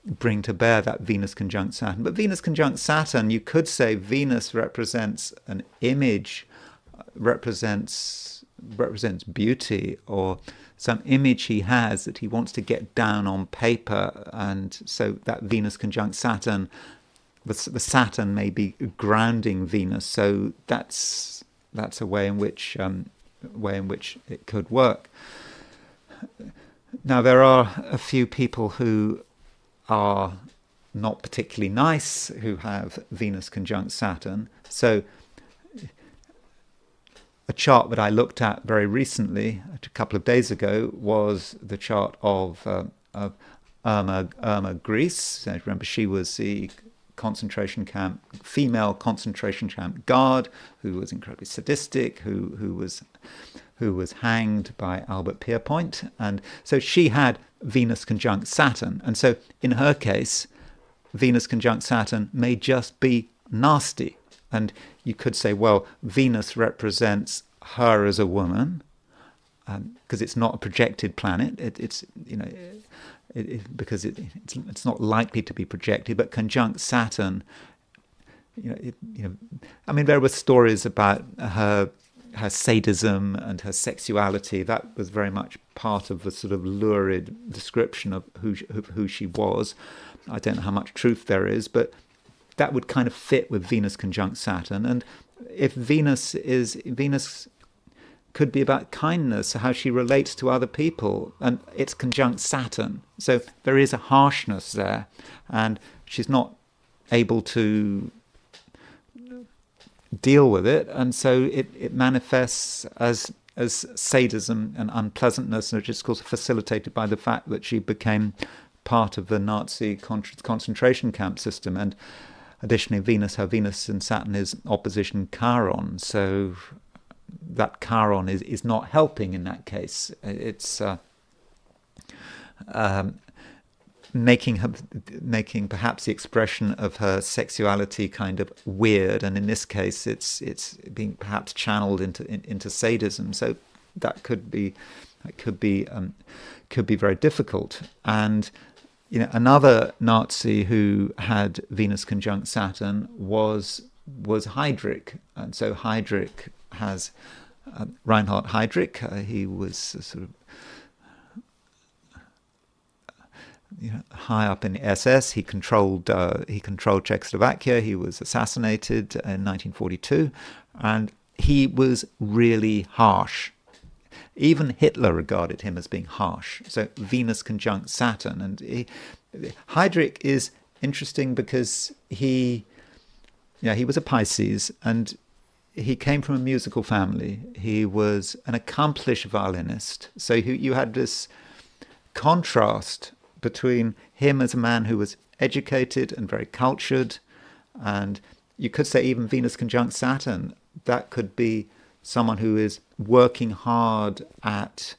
bring to bear that Venus conjunct Saturn. But Venus conjunct Saturn, you could say Venus represents an image, represents beauty, or some image he has that he wants to get down on paper. And so that Venus conjunct Saturn, the Saturn may be grounding Venus. So that's a way in which it could work. Now, there are a few people who are not particularly nice who have Venus conjunct Saturn. So a chart that I looked at very recently, a couple of days ago, was the chart of Irma Greece. So remember, she was the female concentration camp guard, who was incredibly sadistic, who was hanged by Albert Pierpoint. And so she had Venus conjunct Saturn. And so in her case, Venus conjunct Saturn may just be nasty. And you could say, well, Venus represents her as a woman, because it's not a projected planet. It's not likely to be projected, but conjunct Saturn. I mean, there were stories about her sadism and her sexuality. That was very much part of the sort of lurid description of who she was. I don't know how much truth there is, but that would kind of fit with Venus conjunct Saturn. And if Venus could be about kindness, how she relates to other people, and it's conjunct Saturn. So there is a harshness there, and she's not able to deal with it, and so it manifests as sadism and unpleasantness, which is, of course, facilitated by the fact that she became part of the Nazi concentration camp system. And additionally, her Venus and Saturn is opposition Chiron, so that Chiron is not helping in that case. It's making perhaps the expression of her sexuality kind of weird, and in this case, it's being perhaps channeled into sadism. So that could be very difficult. And another Nazi who had Venus conjunct Saturn was Heydrich, and so Heydrich has Reinhard Heydrich. He was sort of high up in the SS. He controlled Czechoslovakia. He was assassinated in 1942, and he was really harsh. Even Hitler regarded him as being harsh. So Venus conjunct Saturn, and Heydrich is interesting because he was a Pisces, and he came from a musical family. He was an accomplished violinist. So you had this contrast between him as a man who was educated and very cultured, and you could say even Venus conjunct Saturn, that could be someone who is working hard at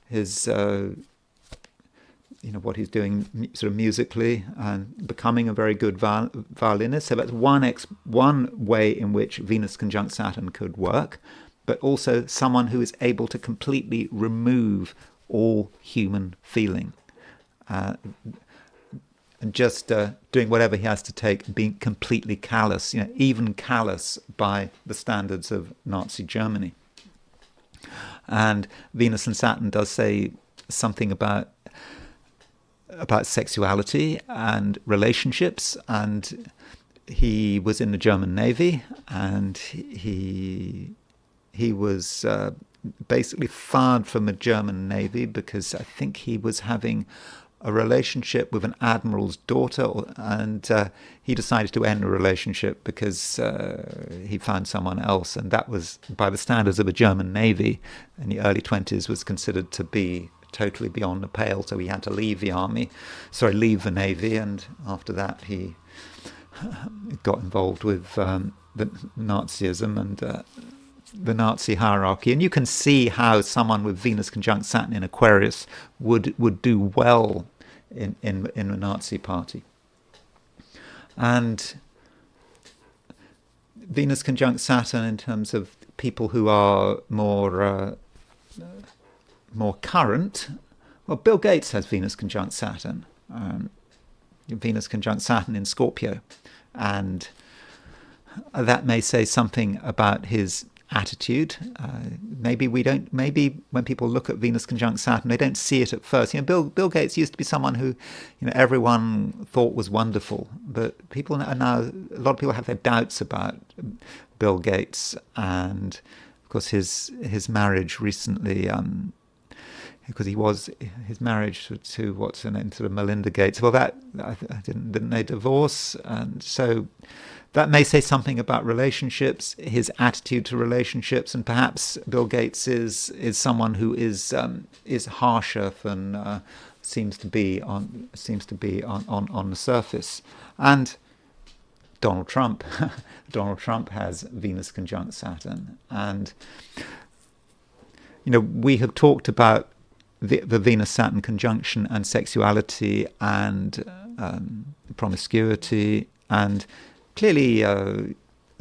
his what he's doing sort of musically and becoming a very good violinist. So that's one way in which Venus conjunct Saturn could work, but also someone who is able to completely remove all human feeling, and just doing whatever he has to take, being completely callous, even callous by the standards of Nazi Germany. And Venus and Saturn does say something about sexuality and relationships, and he was in the German Navy, and he was basically fired from the German Navy because I think he was having a relationship with an admiral's daughter, and he decided to end the relationship because he found someone else, and that was, by the standards of the German Navy in the early 1920s, was considered to be totally beyond the pale. So he had to leave the Navy, and after that he got involved with the Nazism and the Nazi hierarchy. And you can see how someone with Venus conjunct Saturn in Aquarius would do well in the Nazi party. And Venus conjunct Saturn in terms of people who are more current. Well, Bill Gates has Venus conjunct Saturn. Venus conjunct Saturn in Scorpio, and that may say something about his attitude. Maybe when people look at Venus conjunct Saturn, they don't see it at first. Bill Gates used to be someone who, everyone thought was wonderful, but people are now, a lot of people have their doubts about Bill Gates, and of course his marriage recently. Because his marriage to what's her name, sort of Melinda Gates. Well, that didn't they divorce? And so that may say something about relationships, his attitude to relationships, and perhaps Bill Gates is someone who is harsher than seems to be on the surface. And Donald Trump has Venus conjunct Saturn, and we have talked about the Venus-Saturn conjunction and sexuality and promiscuity, and clearly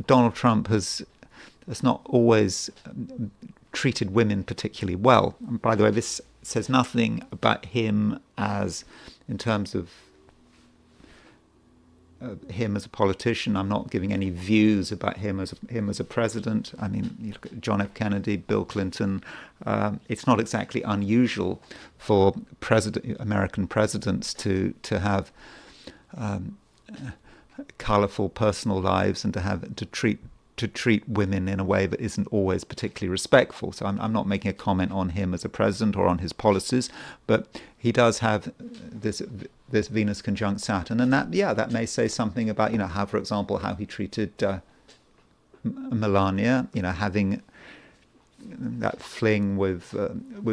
Donald Trump has not always treated women particularly well. And by the way, this says nothing about him as in terms of him as a politician. I'm not giving any views about him as a president. I mean, you look at John F. Kennedy, Bill Clinton. It's not exactly unusual for American presidents to have colourful personal lives and to treat women in a way that isn't always particularly respectful. So I'm not making a comment on him as a president or on his policies, but he does have this Venus conjunct Saturn, and that may say something about how, for example, how he treated Melania, having that fling with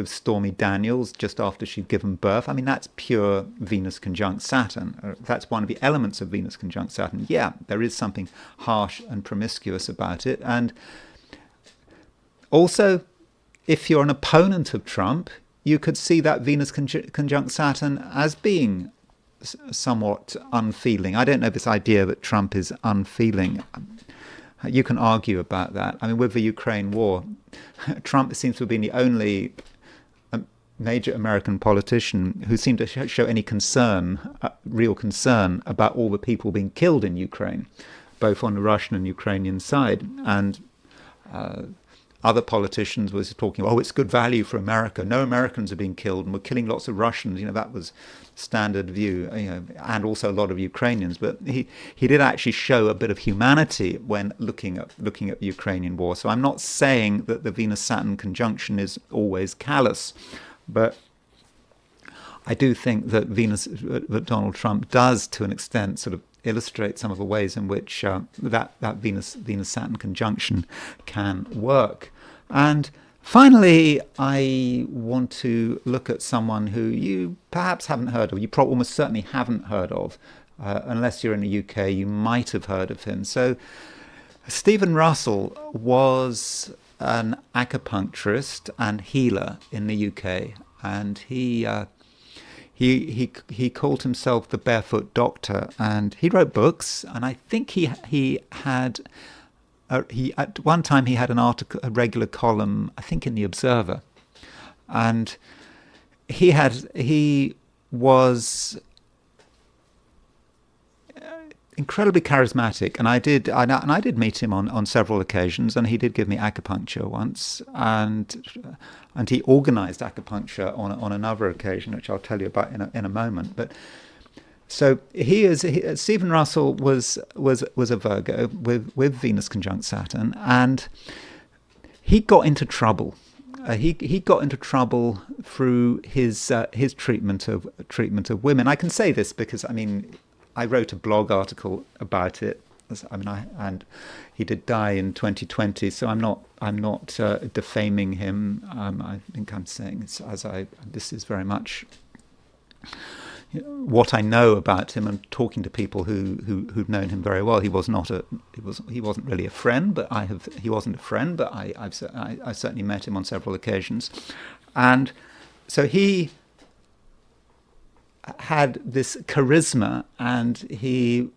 Stormy Daniels just after she'd given birth. I mean, that's pure Venus conjunct Saturn. That's one of the elements of Venus conjunct Saturn. Yeah, there is something harsh and promiscuous about it. And also, if you're an opponent of Trump, you could see that Venus conjunct Saturn as being somewhat unfeeling. I don't know this idea that Trump is unfeeling. You can argue about that. I mean, with the Ukraine war, Trump seems to have been the only major American politician who seemed to show any real concern about all the people being killed in Ukraine, both on the Russian and Ukrainian side. And other politicians was talking, it's good value for America. No Americans are being killed, and we're killing lots of Russians. That was standard view, and also a lot of Ukrainians. But he did actually show a bit of humanity when looking at the Ukrainian war. So I'm not saying that the Venus-Saturn conjunction is always callous, but I do think that that Donald Trump does, to an extent, sort of illustrate some of the ways in which that Venus-Saturn conjunction can work. And finally, I want to look at someone who you perhaps haven't heard of. You almost certainly haven't heard of. Unless you're in the UK, you might have heard of him. So Stephen Russell was an acupuncturist and healer in the UK, and he called himself the Barefoot Doctor, and he wrote books. And I think he had at one time he had a regular column, I think, in the Observer, and he was incredibly charismatic, and I did meet him on several occasions, and he did give me acupuncture once, and he organised acupuncture on another occasion, which I'll tell you about in a moment. But so Stephen Russell was a Virgo with Venus conjunct Saturn, and he got into trouble. He got into trouble through his treatment of women. I can say this because I wrote a blog article about it. And he did die in 2020, so I'm not defaming him. I think I'm saying this is very much what I know about him, and talking to people who've known him very well. He wasn't really a friend, but he wasn't a friend, but I've certainly met him on several occasions, and so he had this charisma, and he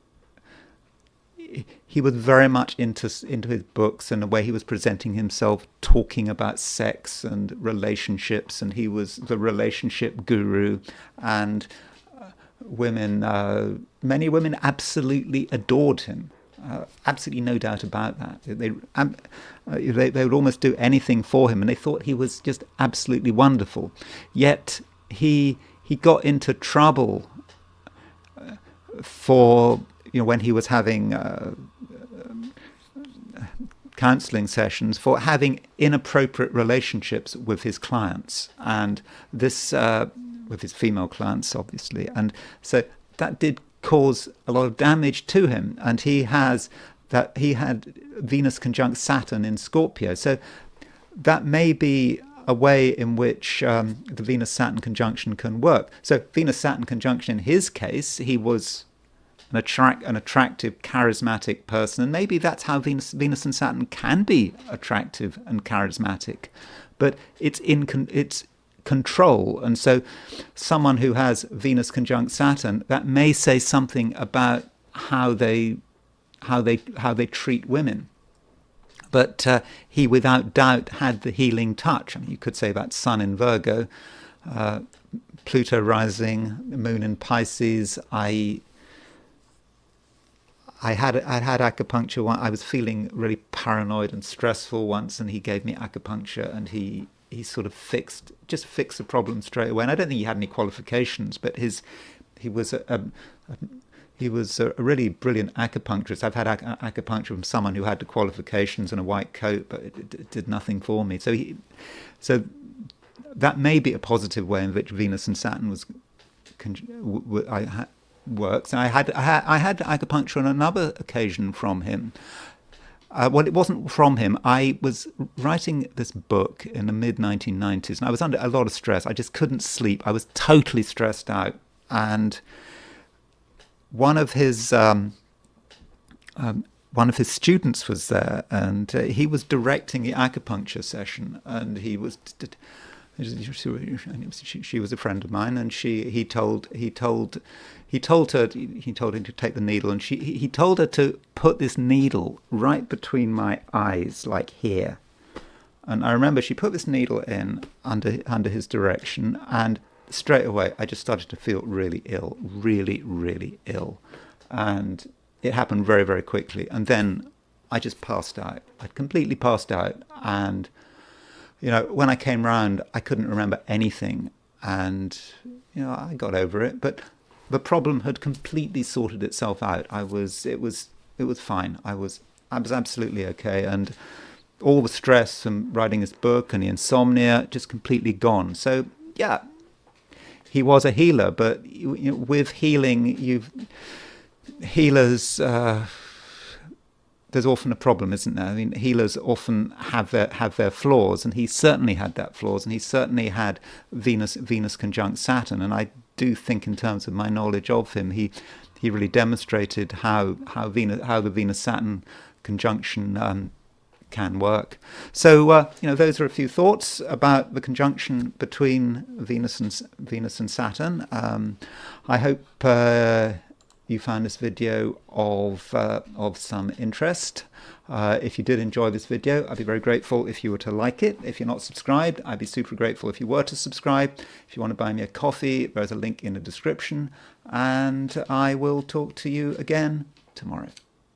was very much into his books and the way he was presenting himself, talking about sex and relationships, and he was the relationship guru, and many women absolutely adored him. Absolutely no doubt about that. They would almost do anything for him, and they thought he was just absolutely wonderful. Yet he got into trouble for when he was having counseling sessions, for having inappropriate relationships with his clients, and this with his female clients, obviously. And so that did cause a lot of damage to him. And he had Venus conjunct Saturn in Scorpio. So that may be a way in which the Venus-Saturn conjunction can work. So Venus-Saturn conjunction, in his case, he was an attractive, charismatic person. And maybe that's how Venus and Saturn can be attractive and charismatic. But it's control. And so someone who has Venus conjunct Saturn, that may say something about how they how they treat women. But he, without doubt, had the healing touch. I mean, you could say about Sun in Virgo, Pluto rising, Moon in Pisces. I had acupuncture. I was feeling really paranoid and stressful once, and he gave me acupuncture, and he sort of fixed the problem straight away. And I don't think he had any qualifications, but he was a really brilliant acupuncturist. I've had acupuncture from someone who had the qualifications and a white coat, but it did nothing for me. So that may be a positive way in which Venus and Saturn works. And I had acupuncture on another occasion from him. Well, it wasn't from him. I was writing this book in the mid-1990s, and I was under a lot of stress. I just couldn't sleep. I was totally stressed out. And one of his students was there, and he was directing the acupuncture session, and she was a friend of mine, and he told her to take the needle, and he told her to put this needle right between my eyes, like here. And I remember she put this needle in under his direction, and straight away I just started to feel really ill, really, really ill. And it happened very, very quickly. And then I just passed out. I'd completely passed out. And, when I came round, I couldn't remember anything. And, I got over it. But the problem had completely sorted itself out. It was fine. I was absolutely okay. And all the stress from writing this book and the insomnia just completely gone. So, yeah, he was a healer. But with healing, healers, there's often a problem, isn't there? I mean, healers often have their flaws, and he certainly had that flaws, and he certainly had Venus conjunct Saturn. And I do think, in terms of my knowledge of him, he really demonstrated how the Venus Saturn conjunction can work. So those are a few thoughts about the conjunction between Venus and Saturn. I hope you found this video of some interest. If you did enjoy this video, I'd be very grateful if you were to like it. If you're not subscribed, I'd be super grateful if you were to subscribe. If you want to buy me a coffee, there's a link in the description. And I will talk to you again tomorrow.